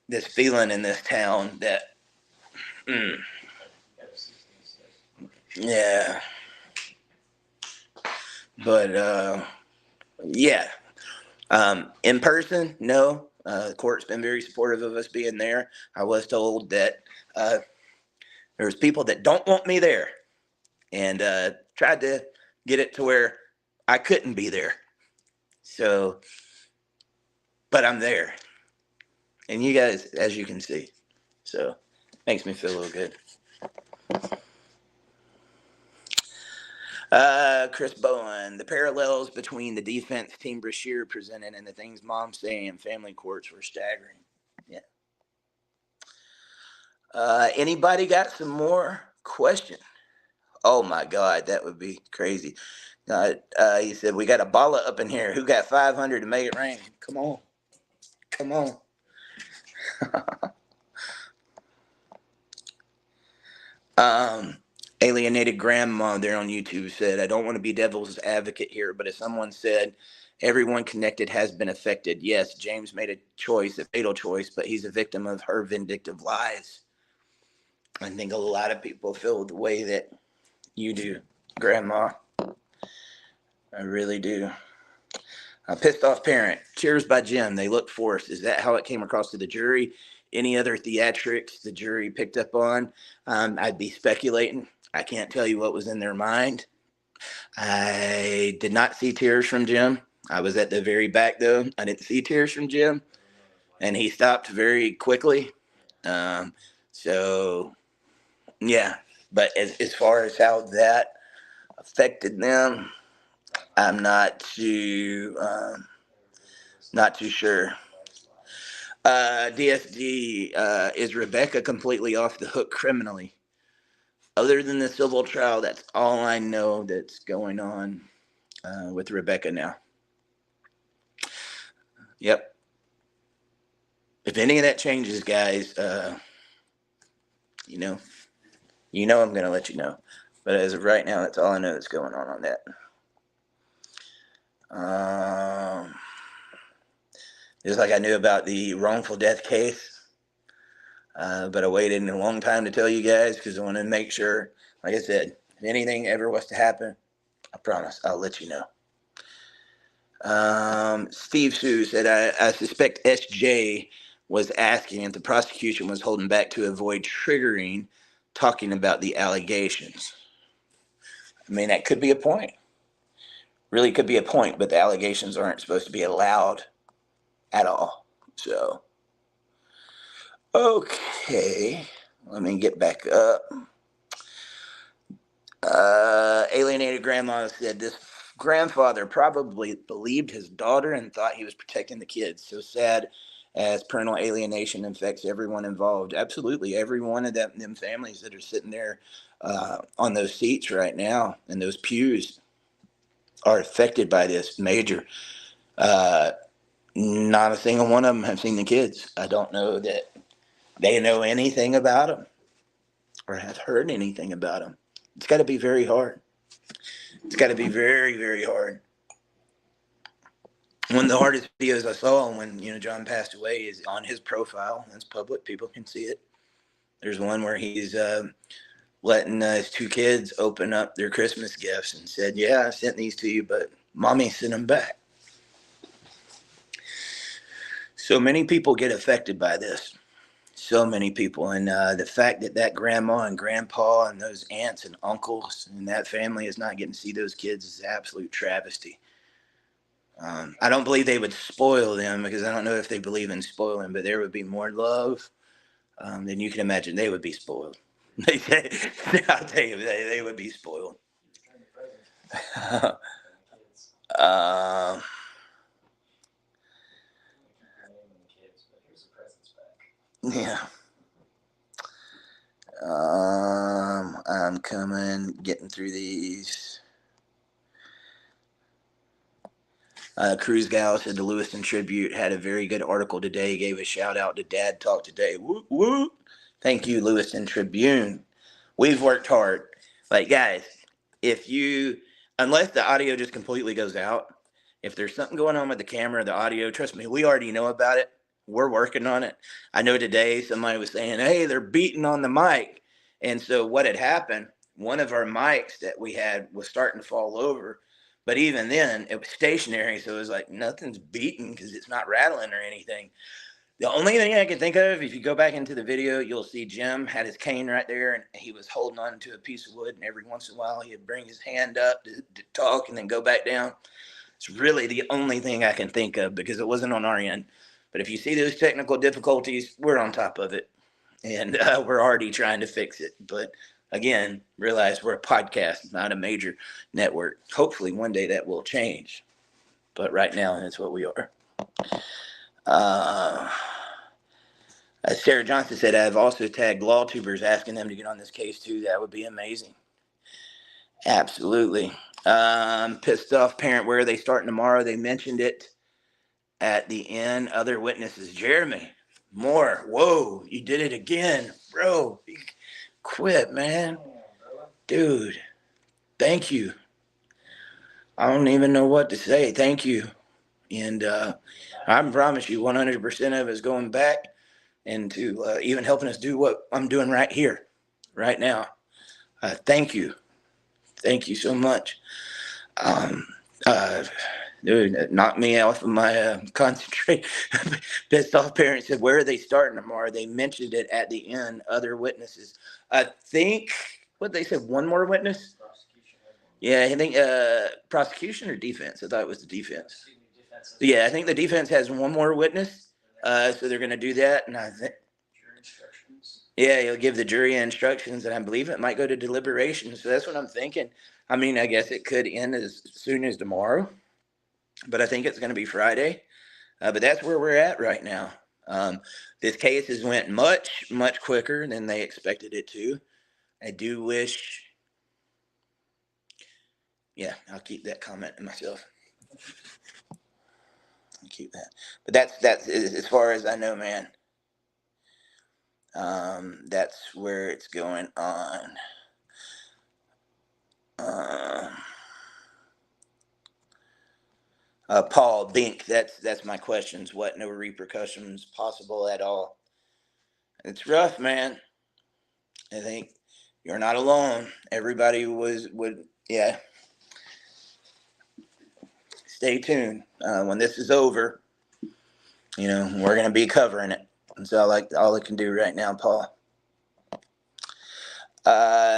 A: this feeling in this town that, mm, yeah. But, yeah. In person, no. The court's been very supportive of us being there. I was told that uh, there's people that don't want me there, and tried to get it to where I couldn't be there. So, but I'm there, and you guys, as you can see, so makes me feel a little good. Chris Bowen, the parallels between the defense Team Brashear presented and the things Mom's saying in family courts were staggering. Yeah. Anybody got some more questions? Oh my God, that would be crazy. He said, we got a balla up in here. Who got 500 to make it rain? Come on. Come on. um, Alienated Grandma there on YouTube said, I don't want to be devil's advocate here, but if someone said everyone connected has been affected, yes, James made a choice, a fatal choice, but he's a victim of her vindictive lies. I think a lot of people feel the way that you do, Grandma. I really do. A pissed off parent. Cheers by Jim. They look forced. Is that how it came across to the jury? Any other theatrics the jury picked up on? I'd be speculating. I can't tell you what was in their mind. I did not see tears from Jim. I was at the very back though. I didn't see tears from Jim, and he stopped very quickly. Um, so yeah, but as far as how that affected them, I'm not too sure. DSD, is Rebecca completely off the hook criminally? Other than the civil trial, that's all I know that's going on with Rebecca now. Yep. If any of that changes, guys, you know, I'm gonna let you know. But as of right now, that's all I know that's going on that. Just like I knew about the wrongful death case, but I waited a long time to tell you guys because I want to make sure, like I said, if anything ever was to happen, I promise I'll let you know. Steve Sue said, I suspect SJ was asking if the prosecution was holding back to avoid triggering talking about the allegations. I mean, that could be a point. Really could be a point, but the allegations aren't supposed to be allowed at all. So, okay, let me get back up. Alienated Grandma said this grandfather probably believed his daughter and thought he was protecting the kids. So sad as parental alienation affects everyone involved. Absolutely, every one of them families that are sitting there on those seats right now and those pews are affected by this major. Uh, Not a single one of them have seen the kids. I don't know that they know anything about them or have heard anything about them. It's got to be very hard. It's got to be very, very hard. One of the hardest videos I saw when John passed away is on his profile. It's public; people can see it. There's one where he's letting his two kids open up their Christmas gifts and said, "Yeah, I sent these to you, but mommy sent them back." So many people get affected by this. So many people, and the fact that grandma and grandpa and those aunts and uncles and that family is not getting to see those kids is an absolute travesty. I don't believe they would spoil them because I don't know if they believe in spoiling, but there would be more love than you can imagine. They would be spoiled. I'll tell you, they would be spoiled. uh, yeah. I'm getting through these. Cruz Gal said the Lewiston Tribute had a very good article today. Gave a shout out to Dad Talk today. Woo woo! Thank you, Lewiston Tribune. We've worked hard. Like guys, if you unless the audio just completely goes out, if there's something going on with the camera, the audio, trust me, we already know about it. We're working on it. I know today somebody was saying, "Hey, they're beating on the mic," and so what had happened? One of our mics that we had was starting to fall over. But even then, it was stationary, so it was like nothing's beating because it's not rattling or anything. The only thing I can think of, if you go back into the video, you'll see Jim had his cane right there, and he was holding on to a piece of wood, and every once in a while he'd bring his hand up to talk and then go back down. It's really the only thing I can think of because it wasn't on our end. But if you see those technical difficulties, we're on top of it, and we're already trying to fix it. But again, realize we're a podcast, not a major network. Hopefully one day that will change. But right now, that's what we are. Sarah Johnson said, I've also tagged law tubers asking them to get on this case too. That would be amazing. Absolutely. Pissed off parent, where are they starting tomorrow? They mentioned it at the end. Other witnesses, Jeremy Moore. Whoa, you did it again, bro. Quit, man. Dude, thank you. I don't even know what to say. Thank you. And I promise you 100% of it is going back into even helping us do what I'm doing right here, right now. Thank you. Thank you so much. Dude, it knocked me off of my concentrate. Pissed off parents said, where are they starting tomorrow? They mentioned it at the end. Other witnesses. I think, what they said, one more witness? Yeah, I think prosecution or defense? I thought it was the defense. Yeah, I think the defense has one more witness. So they're going to do that. And I think, yeah, he'll give the jury instructions, and I believe it might go to deliberation. So that's what I'm thinking. I mean, I guess it could end as soon as tomorrow, but I think it's going to be Friday. But that's where we're at right now. This case has went much, much quicker than they expected it to. I do wish. Yeah, I'll keep that comment to myself. I'll keep that. But that's as far as I know, man. That's where it's going on. Paul Bink, that's my questions. What, no repercussions possible at all? It's rough, man. I think you're not alone. Everybody would, yeah. Stay tuned. When this is over, we're gonna be covering it. And so all I can do right now, Paul.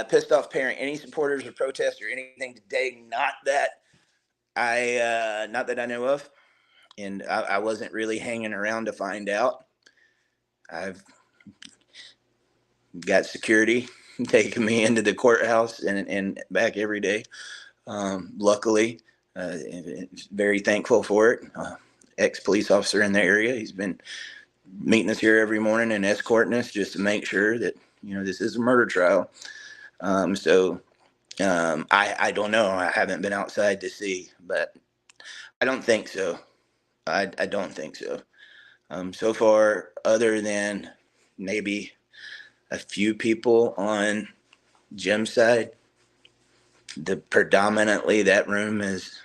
A: Pissed off parent. Any supporters or protesters or anything today? Not that I know of, and I wasn't really hanging around to find out. I've got security taking me into the courthouse and back every day. Luckily, very thankful for it. Ex-police officer in the area. He's been meeting us here every morning and escorting us just to make sure that, this is a murder trial. I don't know. I haven't been outside to see, but I don't think so. I don't think so. So far, other than maybe a few people on Jim's side, predominantly that room is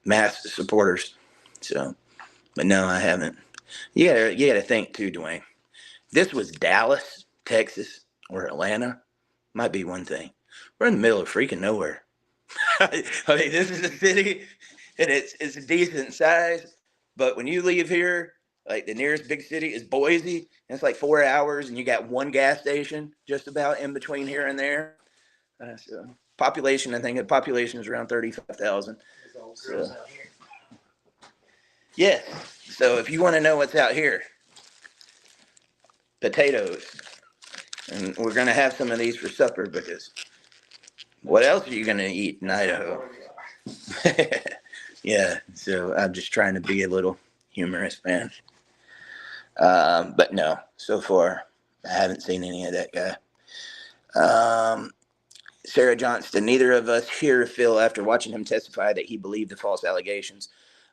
A: Mast supporters. So, but no, I haven't. You gotta think too, Dwayne. This was Dallas, Texas, or Atlanta, might be one thing. We're in the middle of freaking nowhere. I mean, this is a city, and it's a decent size. But when you leave here, like the nearest big city is Boise, and it's like 4 hours, and you got one gas station just about in between here and there. So population, I think the population is around 35,000. So, yeah. So if you want to know what's out here, potatoes. And we're going to have some of these for supper because what else are you going to eat in Idaho? Yeah, so I'm just trying to be a little humorous, man. But no, so far, I haven't seen any of that guy. Sarah Johnston, neither of us here feel after watching him testify that he believed the false allegations.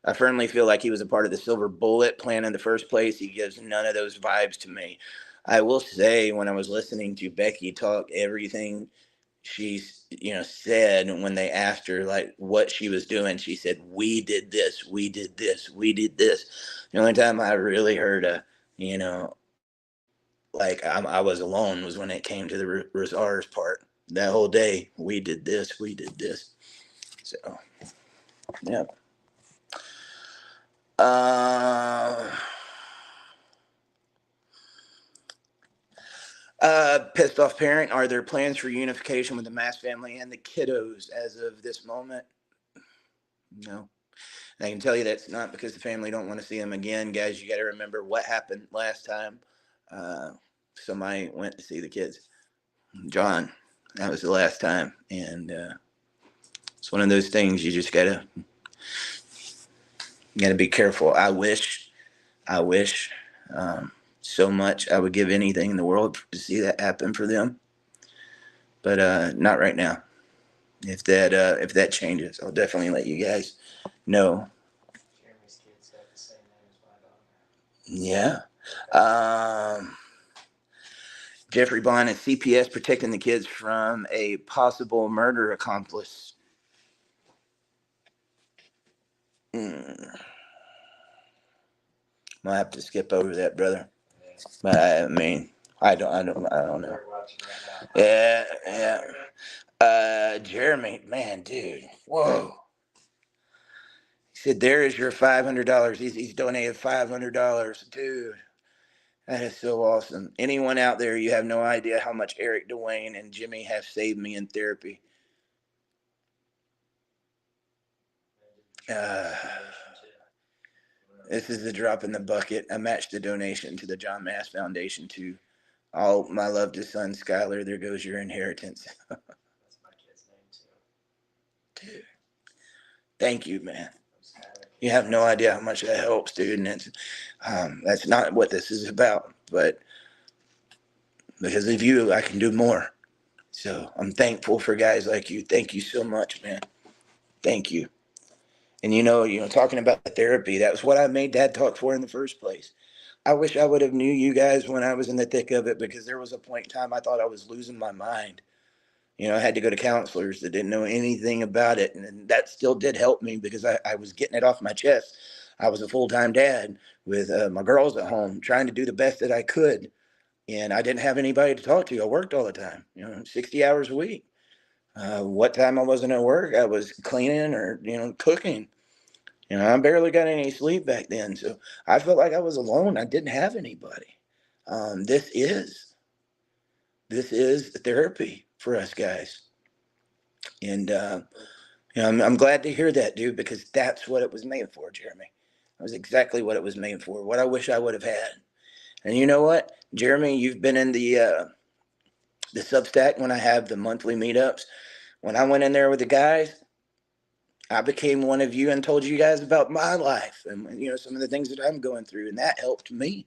A: I firmly feel like he was a part of the silver bullet plan in the first place. He gives none of those vibes to me. I will say, when I was listening to Becky talk, everything she said when they asked her like what she was doing, she said, "We did this, we did this, we did this." The only time I really heard a, you know, like I was alone was when it came to the Rosars part. That whole day, we did this, we did this. So, yeah. Uh, Pissed off parent. Are there plans for unification with the Mast family and the kiddos as of this moment? No. I can tell you that's not because the family don't want to see them again, guys. You got to remember what happened last time. Uh, Somebody went to see the kids. John, that was the last time, and it's one of those things you just gotta be careful. I wish so much. I would give anything in the world to see that happen for them, but not right now. If that changes, I'll definitely let you guys know.
B: Jeremy's kids have the same name as my daughter.
A: Yeah. Jeffrey Bond and CPS protecting the kids from a possible murder accomplice. I'll have to skip over that, brother.
B: Yeah.
A: But I mean, I don't know.
B: They're watching right now.
A: Yeah, yeah. Jeremy, man, dude, whoa. He said, "There is your $500." He's donated $500, dude. That is so awesome. Anyone out there, you have no idea how much Eric, Dwayne, and Jimmy have saved me in therapy. This is a drop in the bucket. I matched the donation to the John Mast Foundation to all my love to son Skylar. There goes your inheritance.
B: That's my kid's name too.
A: Dude, thank you, man. You have no idea how much that helps, dude. And that's not what this is about. But because of you, I can do more. So I'm thankful for guys like you. Thank you so much, man. Thank you. And talking about therapy, that was what I made Dad Talk for in the first place. I wish I would have knew you guys when I was in the thick of it, because there was a point in time I thought I was losing my mind. I had to go to counselors that didn't know anything about it. And that still did help me because I was getting it off my chest. I was a full-time dad with my girls at home trying to do the best that I could. And I didn't have anybody to talk to. I worked all the time, 60 hours a week. What time I wasn't at work, I was cleaning or, cooking. I barely got any sleep back then. So I felt like I was alone. I didn't have anybody. This is therapy for us guys. And, I'm glad to hear that, dude, because that's what it was made for, Jeremy. That was exactly what it was made for. What I wish I would have had. And you know what, Jeremy, you've been in the Substack when I have the monthly meetups. When I went in there with the guys, I became one of you and told you guys about my life and some of the things that I'm going through, and that helped me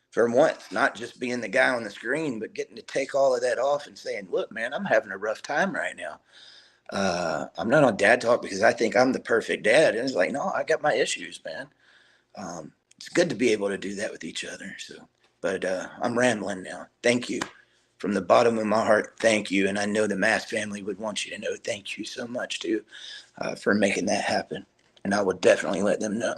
A: for once, not just being the guy on the screen, but getting to take all of that off and saying, "Look, man, I'm having a rough time right now. I'm not on Dad Talk because I think I'm the perfect dad." And it's like, no, I got my issues, man. It's good to be able to do that with each other. So, but I'm rambling now. Thank you. From the bottom of my heart, thank you. And I know the Mast family would want you to know thank you so much, too, for making that happen. And I would definitely let them know.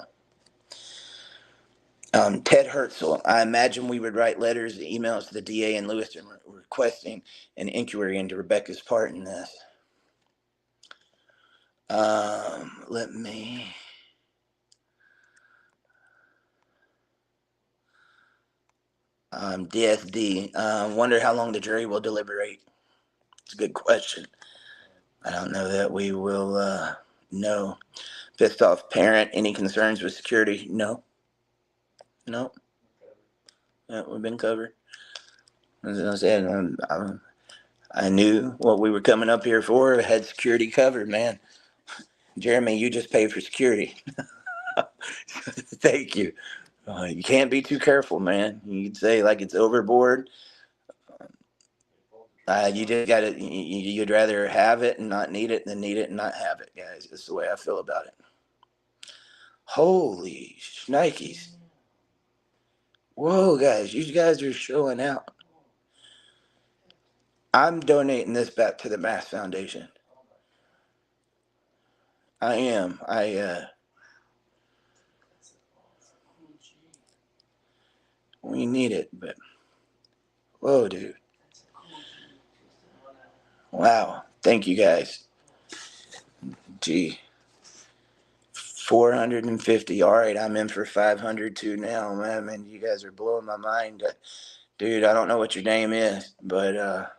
A: Ted Herzl, I imagine we would write letters, emails to the DA in Lewiston requesting an inquiry into Rebecca's part in this. Let me. DSD, wonder how long the jury will deliberate. It's a good question. I don't know that we will know. Pissed off parent, any concerns with security? No. No. Yeah, we've been covered. As I said, I knew what we were coming up here for. I had security covered, man. Jeremy, you just paid for security. Thank you. You can't be too careful, man. You could say like it's overboard. You just gotta. You'd rather have it and not need it than need it and not have it, guys. That's the way I feel about it. Holy shnikes. Whoa, guys, you guys are showing out. I'm donating this back to the Mast Foundation. I am. We need it, but whoa, dude. Wow. Thank you guys. Gee. 450. All right, I'm in for 500 too now, man. Man, you guys are blowing my mind. Dude, I don't know what your name is, but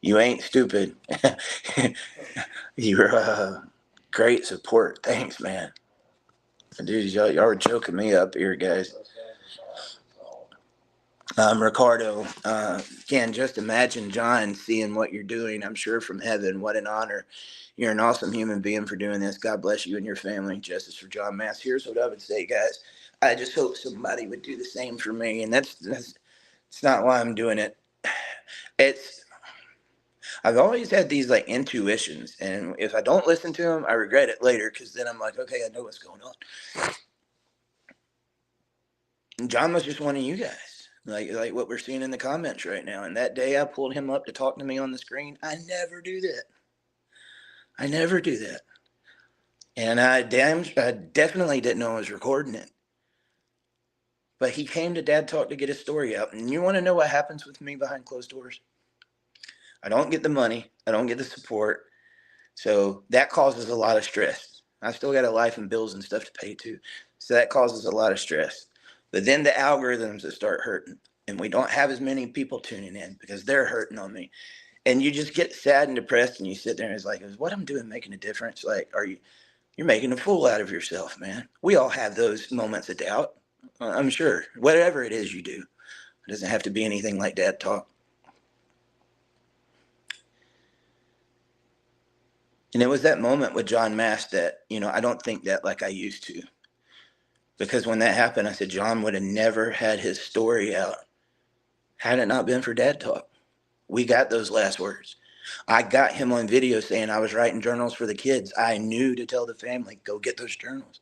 A: you ain't stupid. You're great support. Thanks, man. Dude, y'all are choking me up here, guys. Ricardo, again, just imagine John seeing what you're doing. I'm sure from heaven. What an honor. You're an awesome human being for doing this. God bless you and your family. Justice for John Mast. Here's what I would say, guys. I just hope somebody would do the same for me. And that's it's not why I'm doing it. It's I've always had these like intuitions, and if I don't listen to them, I regret it later because then I'm like, okay, I know what's going on. And John was just one of you guys, like what we're seeing in the comments right now. And that day I pulled him up to talk to me on the screen. I never do that. I never do that. And I definitely didn't know I was recording it. But he came to Dad Talk to get his story out. And you want to know what happens with me behind closed doors? I don't get the money. I don't get the support. So that causes a lot of stress. I still got a life and bills and stuff to pay too. So that causes a lot of stress. But then the algorithms that start hurting, and we don't have as many people tuning in because they're hurting on me. And you just get sad and depressed, and you sit there and it's like, is what I'm doing making a difference? Like, you're making a fool out of yourself, man. We all have those moments of doubt. I'm sure. Whatever it is you do, it doesn't have to be anything like Dad Talk. And it was that moment with John Mast that, I don't think that like I used to. Because when that happened, I said, John would have never had his story out had it not been for Dad Talk. We got those last words. I got him on video saying I was writing journals for the kids. I knew to tell the family, go get those journals.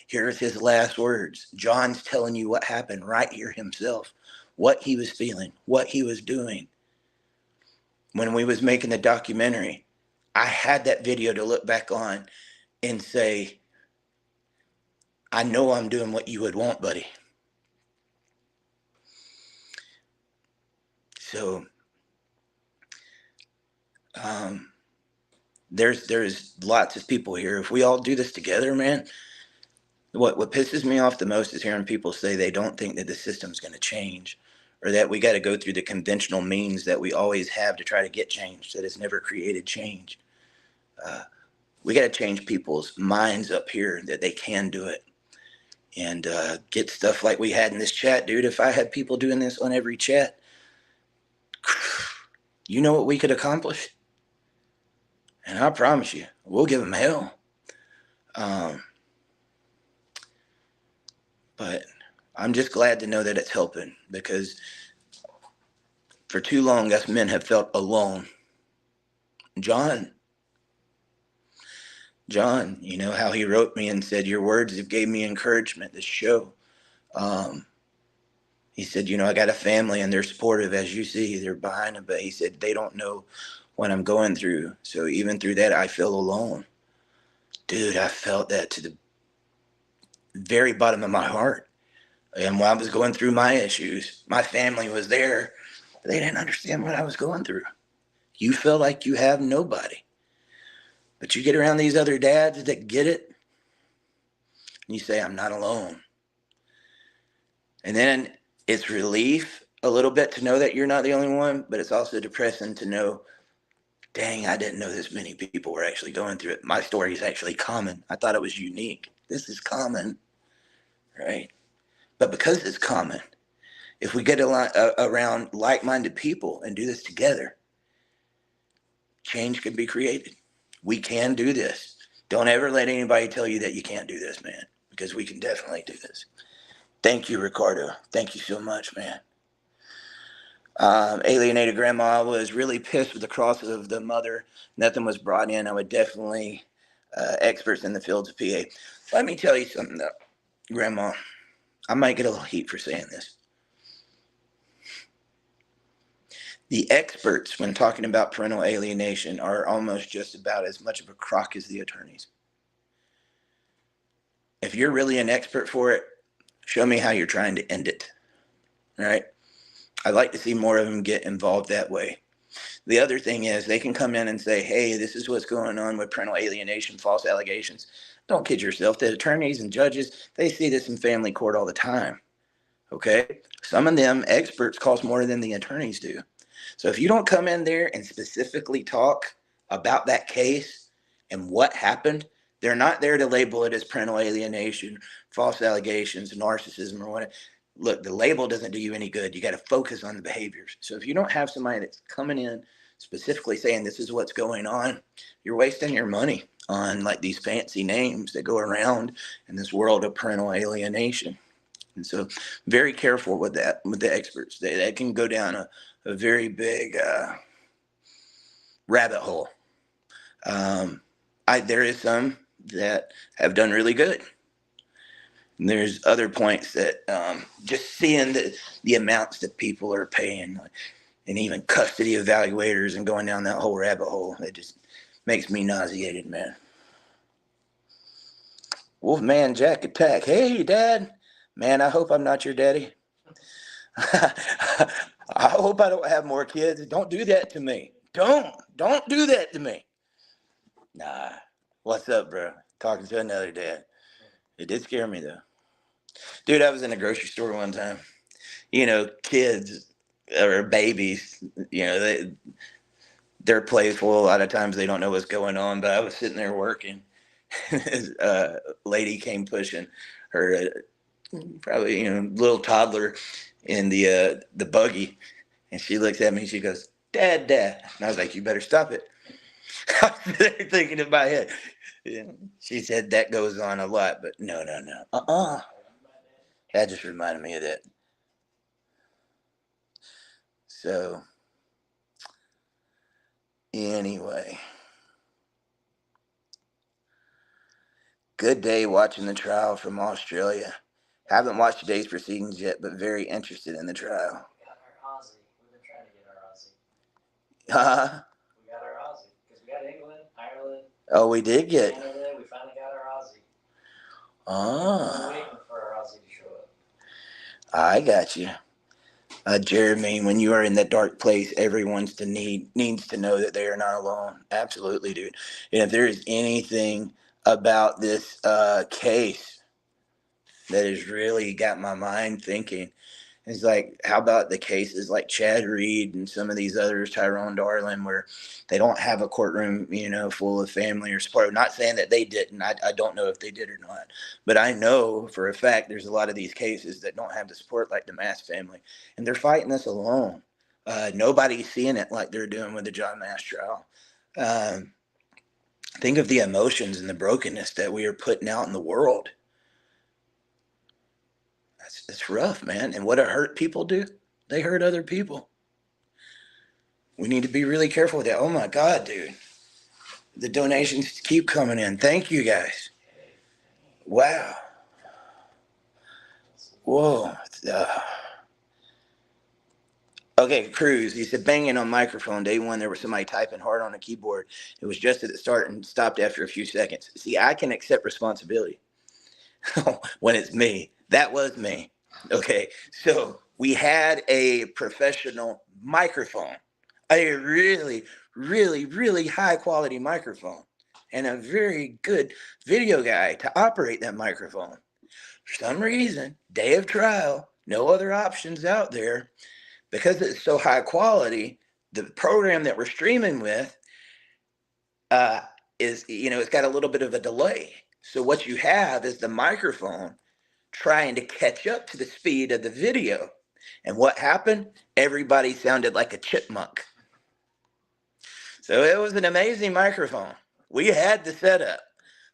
A: Here's his last words. John's telling you what happened right here himself, what he was feeling, what he was doing. When we was making the documentary, I had that video to look back on and say, I know I'm doing what you would want, buddy. So there's lots of people here. If we all do this together, man, what pisses me off the most is hearing people say they don't think that the system's going to change, or that we got to go through the conventional means that we always have to try to get change that has never created change. We got to change people's minds up here that they can do it, and get stuff like we had in this chat, dude. If I had people doing this on every chat, you know what we could accomplish? And I promise you, we'll give them hell. But I'm just glad to know that it's helping, because for too long, us men have felt alone. John, you know how he wrote me and said, your words have gave me encouragement this show. He said, I got a family and they're supportive, as you see, they're behind him. But he said, they don't know what I'm going through. So even through that, I feel alone. Dude, I felt that to the very bottom of my heart. And while I was going through my issues, my family was there. But they didn't understand what I was going through. You feel like you have nobody. But you get around these other dads that get it, and you say, I'm not alone. And then it's relief a little bit to know that you're not the only one, but it's also depressing to know, dang, I didn't know this many people were actually going through it. My story is actually common. I thought it was unique. This is common, right? But because it's common, if we get around like-minded people and do this together, change can be created. We can do this. Don't ever let anybody tell you that you can't do this, man, because we can definitely do this. Thank you, Ricardo. Thank you so much, man. Alienated grandma was really pissed with the cross of the mother. Nothing was brought in. I would definitely experts in the fields of PA. Let me tell you something, though, Grandma. I might get a little heat for saying this. The experts, when talking about parental alienation, are almost just about as much of a crock as the attorneys. If you're really an expert for it, show me how you're trying to end it. All right? I'd like to see more of them get involved that way. The other thing is they can come in and say, hey, this is what's going on with parental alienation, false allegations. Don't kid yourself. The attorneys and judges, they see this in family court all the time. Okay? Some of them experts cost more than the attorneys do. So if you don't come in there and specifically talk about that case and what happened, they're not there to label it as parental alienation, false allegations, narcissism, or whatever. Look, the label doesn't do you any good. You got to focus on the behaviors. So if you don't have somebody that's coming in specifically saying this is what's going on, you're wasting your money on like these fancy names that go around in this world of parental alienation. And so very careful with that, with the experts. That can go down a very big rabbit hole. There is some that have done really good. And there's other points that just seeing the amounts that people are paying, and even custody evaluators and going down that whole rabbit hole, it just makes me nauseated, man. Wolfman Jack Attack. Hey, Dad. Man, I hope I'm not your daddy. I hope I don't have more kids. Don't do that to me. Don't do that to me. Nah. What's up, bro? Talking to another dad. It did scare me, though. Dude, I was in a grocery store one time. You know, kids or babies, you know, they're playful. A lot of times they don't know what's going on, but I was sitting there working. This lady came pushing her, probably, you know, little toddler in the buggy. And she looks at me and she goes, Dad. And I was like, you better stop it. I was there thinking in my head. Yeah. She said that goes on a lot, but no. That just reminded me of that. So, anyway. Good day watching the trial from Australia. Haven't watched today's proceedings yet, but very interested in the trial.
B: We got our Aussie. We've been trying to get our Aussie.
A: We
B: got our Aussie because we got England, Ireland.
A: Oh, we did get
B: Canada. We finally got our Aussie.
A: We're
B: waiting for our Aussie to show up.
A: I got you. Jeremy, when you are in that dark place, everyone's needs to know that they are not alone. Absolutely, dude. And if there is anything about this case that has really got my mind thinking, it's like, how about the cases like Chad Reed and some of these others, Tyrone Darling, where they don't have a courtroom, you know, full of family or support. I'm not saying that they didn't. I don't know if they did or not. But I know for a fact there's a lot of these cases that don't have the support like the Mast family. And they're fighting this alone. Nobody's seeing it like they're doing with the John Mast trial. Think of the emotions and the brokenness that we are putting out in the world. It's rough, man. And what hurt people do, they hurt other people. We need to be really careful with that. Oh my God, dude. The donations keep coming in. Thank you guys. Wow. Whoa. Okay, Cruz, he said banging on microphone. Day one, there was somebody typing hard on a keyboard. It was just at the start and stopped after a few seconds. See, I can accept responsibility when it's me. That was me. Okay, so we had a professional microphone, a really, really, really high quality microphone, and a very good video guy to operate that microphone. For some reason, day of trial, no other options out there. Because it's so high quality, the program that we're streaming with is, you know, it's got a little bit of a delay. So what you have is the microphone trying to catch up to the speed of the video. And what happened? Everybody sounded like a chipmunk. So it was an amazing microphone. We had the setup,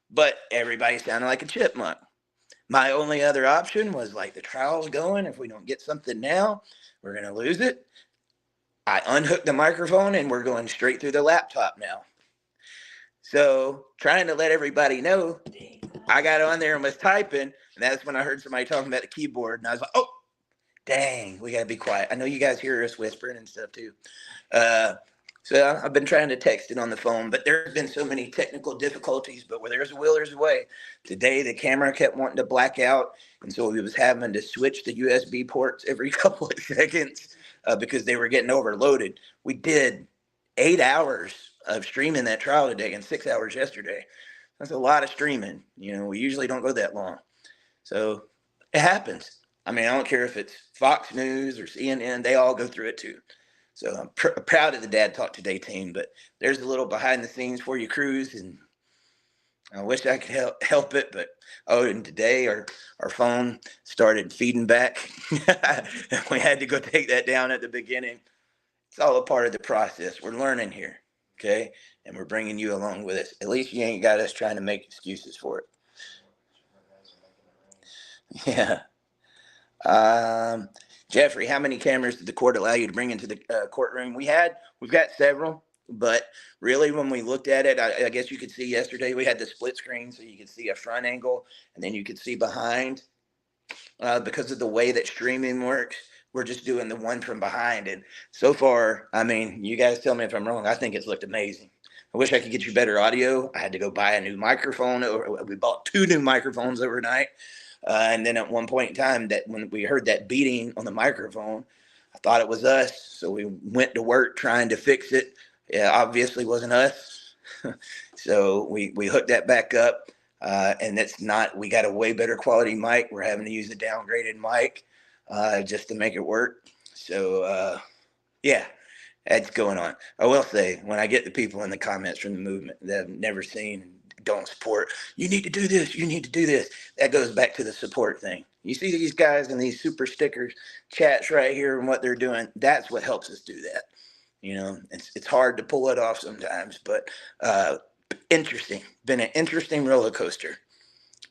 A: but everybody sounded like a chipmunk. My only other option was like the trial's going. If we don't get something now, we're going to lose it. I unhooked the microphone and we're going straight through the laptop now. So trying to let everybody know, I got on there and was typing, and that's when I heard somebody talking about the keyboard, and I was like, oh, dang, we got to be quiet. I know you guys hear us whispering and stuff too. Uh, so I've been trying to text it on the phone, but there's been so many technical difficulties. But where there's a will, there's a way. Today the camera kept wanting to black out, and so we was having to switch the USB ports every couple of seconds because they were getting overloaded. We did 8 hours of streaming that trial today and 6 hours yesterday. That's a lot of streaming. You know, we usually don't go that long. So it happens. I mean, I don't care if it's Fox News or CNN, they all go through it too. So I'm proud of the Dad Talk Today team, but there's a little behind the scenes for you crews, and I wish I could help it, but and today our phone started feeding back. We had to go take that down at the beginning. It's all a part of the process. We're learning here, okay? And we're bringing you along with us. At least you ain't got us trying to make excuses for it. Yeah. Jeffrey, how many cameras did the court allow you to bring into the courtroom? We've got several, but really when we looked at it, I guess you could see yesterday we had the split screen, so you could see a front angle and then you could see behind. Because of the way that streaming works, we're just doing the one from behind. And so far, I mean, you guys tell me if I'm wrong, I think it's looked amazing. I wish I could get you better audio. I had to go buy a new microphone. We bought 2 new microphones overnight. And then at one point in time, that when we heard that beating on the microphone, I thought it was us. So we went to work trying to fix it. Yeah, obviously wasn't us. So we hooked that back up. And it's not, we got a way better quality mic. We're having to use a downgraded mic just to make it work. So, yeah, that's going on. I will say, when I get the people in the comments from the movement that I've never seen and don't support, you need to do this, you need to do this. That goes back to the support thing. You see these guys and these super stickers, chats right here and what they're doing. That's what helps us do that. You know, it's hard to pull it off sometimes, but interesting. Been an interesting roller coaster.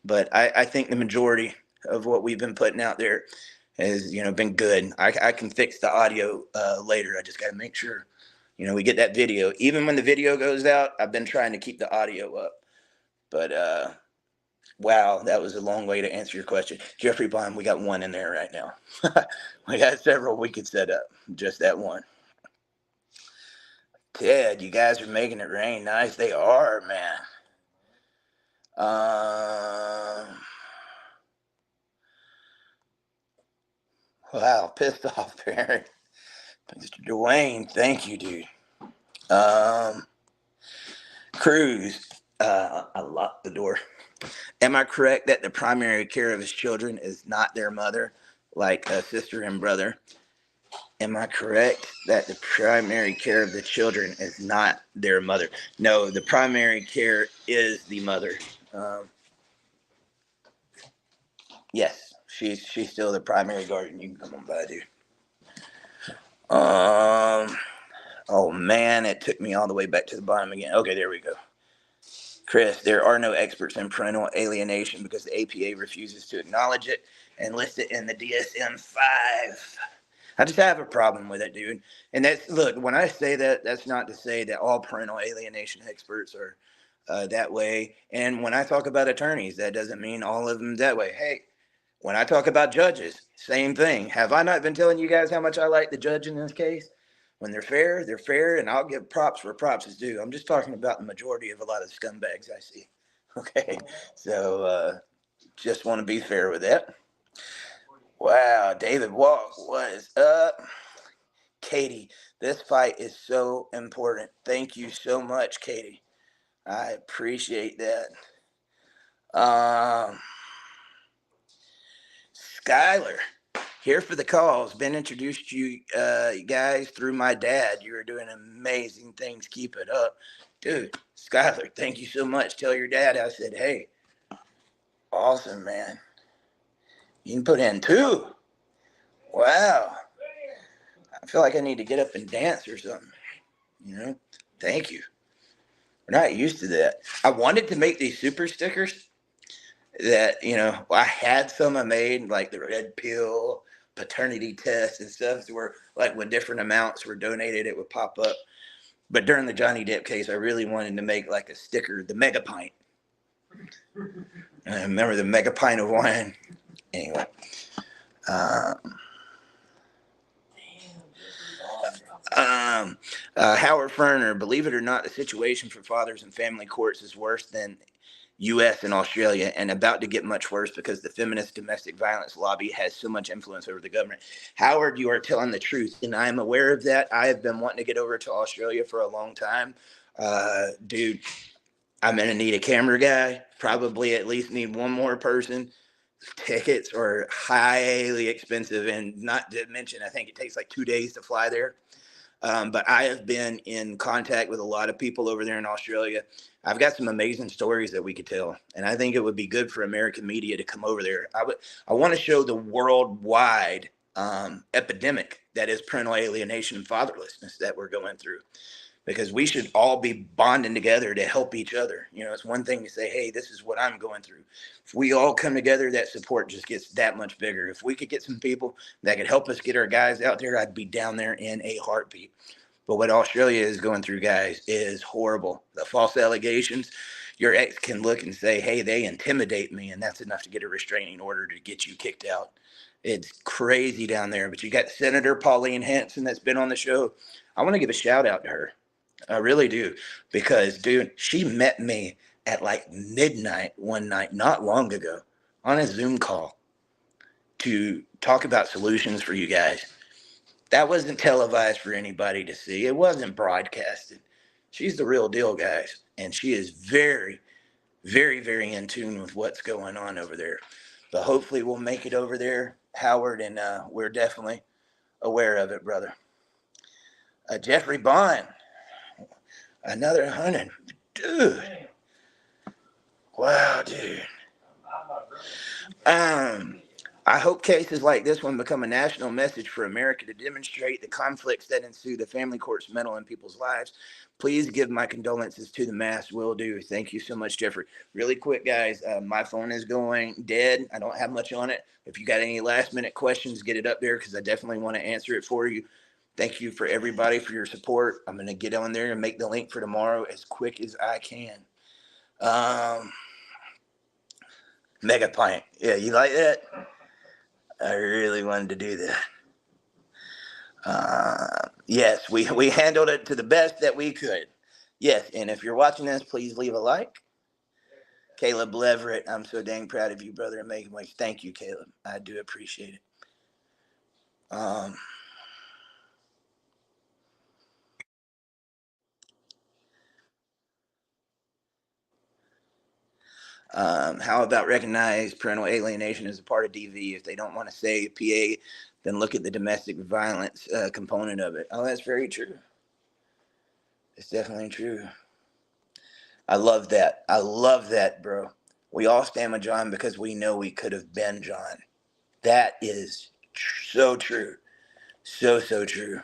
A: But I think the majority of what we've been putting out there has, been good. I can fix the audio later. I just got to make sure, we get that video. Even when the video goes out, I've been trying to keep the audio up. But wow, that was a long way to answer your question. Jeffrey Bond, we got one in there right now. We got several we could set up, just that one. Ted, you guys are making it rain. Nice. They are, man. Wow, pissed off parent. Mr. Dwayne, thank you, dude. Cruz, I locked the door. Am I correct that the primary care of his children is not their mother, like a sister and brother? Am I correct that the primary care of the children is not their mother? No, the primary care is the mother. Yes, she's still the primary guardian. You can come on by, dude. Oh man, it took me all the way back to the bottom again. Okay, there we go. Chris, there are no experts in parental alienation because the APA refuses to acknowledge it and list it in the DSM-5. I just have a problem with it, dude. And look, when I say that, that's not to say that all parental alienation experts are that way. And when I talk about attorneys, that doesn't mean all of them that way. Hey, when I talk about judges, same thing. Have I not been telling you guys how much I like the judge in this case? When they're fair, and I'll give props where props is due. I'm just talking about the majority of a lot of scumbags I see. Okay, so just want to be fair with that. Wow, David Walk, what is up? Katie, this fight is so important. Thank you so much, Katie. I appreciate that. Skylar, here for the calls. Been introduced to you guys through my dad. You're doing amazing things. Keep it up. Dude, Skylar, thank you so much. Tell your dad I said, hey, awesome, man. You can put in 2. Wow. I feel like I need to get up and dance or something. Thank you. We're not used to that. I wanted to make these super stickers that, I had some I made, like the red pill, paternity test and stuff, where like when different amounts were donated, it would pop up. But during the Johnny Depp case, I really wanted to make like a sticker, the mega pint. And I remember the mega pint of wine. Anyway. Howard Ferner, believe it or not, the situation for fathers in family courts is worse than U.S. and Australia, and about to get much worse because the feminist domestic violence lobby has so much influence over the government. Howard, you are telling the truth, and I am aware of that. I have been wanting to get over to Australia for a long time. Dude, I'm going to need a camera guy, probably at least need one more person. Tickets are highly expensive, and not to mention, I think it takes like 2 days to fly there. But I have been in contact with a lot of people over there in Australia. I've got some amazing stories that we could tell, and I think it would be good for American media to come over there. I want to show the worldwide epidemic that is parental alienation and fatherlessness that we're going through, because we should all be bonding together to help each other. You know, it's one thing to say, hey, this is what I'm going through. If we all come together, that support just gets that much bigger. If we could get some people that could help us get our guys out there, I'd be down there in a heartbeat. But what Australia is going through, guys, is horrible. The false allegations, your ex can look and say, hey, they intimidate me, and that's enough to get a restraining order to get you kicked out. It's crazy down there. But you got Senator Pauline Hanson that's been on the show. I want to give a shout out to her. I really do. Because, dude, she met me at like midnight one night, not long ago, on a Zoom call to talk about solutions for you guys. That wasn't televised for anybody to see. It wasn't broadcasted. She's the real deal, guys. And she is very, very, very in tune with what's going on over there. But hopefully we'll make it over there, Howard, and we're definitely aware of it, brother. Jeffrey Bond, another 100. Dude. Wow, dude. I hope cases like this one become a national message for America to demonstrate the conflicts that ensue the family courts meddle in people's lives. Please give my condolences to the Mast. Will do. Thank you so much, Jeffrey. Really quick, guys, my phone is going dead. I don't have much on it. If you got any last minute questions, get it up there because I definitely want to answer it for you. Thank you for everybody for your support. I'm going to get on there and make the link for tomorrow as quick as I can. Mega pint. Yeah, you like that? I really wanted to do that. Yes, we handled it to the best that we could. Yes, and if you're watching this, please leave a like. Caleb Leverett, I'm so dang proud of you, brother, and making waves. Thank you, Caleb. I do appreciate it. How about recognize parental alienation as a part of DV? If they don't want to say PA, then look at the domestic violence component of it. Oh, that's very true. It's definitely true. I love that. I love that, bro. We all stand with John because we know we could have been John. That is so true. So true.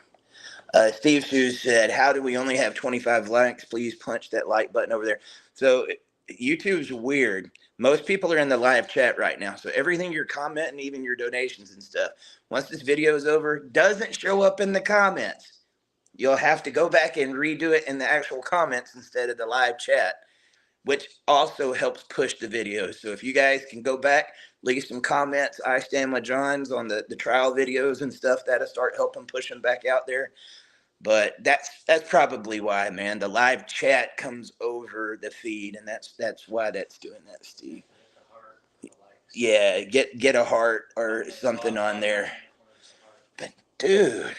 A: Steve Shoes said, how do we only have 25 likes? Please punch that like button over there. So YouTube's weird. Most people are in the live chat right now. So everything you're commenting, even your donations and stuff, once this video is over, doesn't show up in the comments. You'll have to go back and redo it in the actual comments instead of the live chat, which also helps push the video. So if you guys can go back, leave some comments. I stand with John's on the trial videos and stuff. That'll start helping push them back out there. But that's probably why, man. The live chat comes over the feed, and that's why that's doing that, Steve. Yeah, get a heart or something on there. But dude,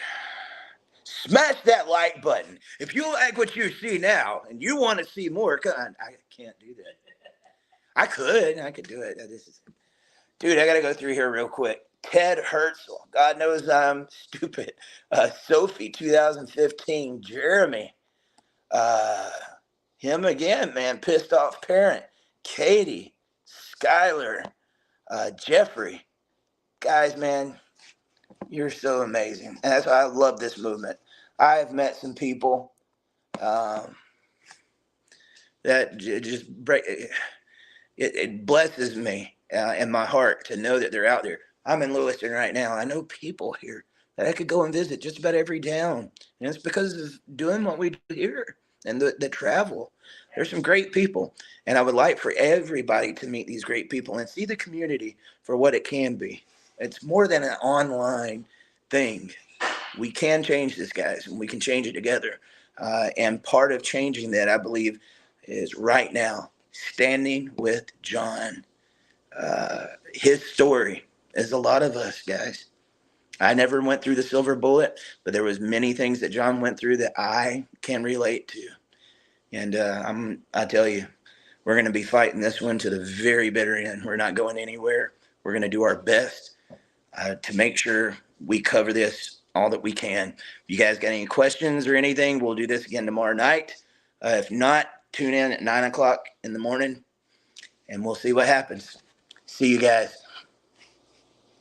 A: smash that like button. If you like what you see now and you want to see more, I can't do that. I could do it. Dude, I got to go through here real quick. Ted Herzl. God knows I'm stupid. Sophie, 2015. Jeremy. Him again, man. Pissed off parent. Katie. Skylar. Jeffrey. Guys, man, you're so amazing. And that's why I love this movement. I've met some people that just break. It blesses me in my heart to know that they're out there. I'm in Lewiston right now. I know people here that I could go and visit just about every town. And it's because of doing what we do here and the travel. There's some great people. And I would like for everybody to meet these great people and see the community for what it can be. It's more than an online thing. We can change this, guys, and we can change it together. And part of changing that, I believe, is right now standing with John. His story is a lot of us, guys. I never went through the silver bullet, but there was many things that John went through that I can relate to. And I tell you, we're going to be fighting this one to the very bitter end. We're not going anywhere. We're going to do our best to make sure we cover this all that we can. If you guys got any questions or anything, we'll do this again tomorrow night. If not, tune in at 9 o'clock in the morning and we'll see what happens. See you guys.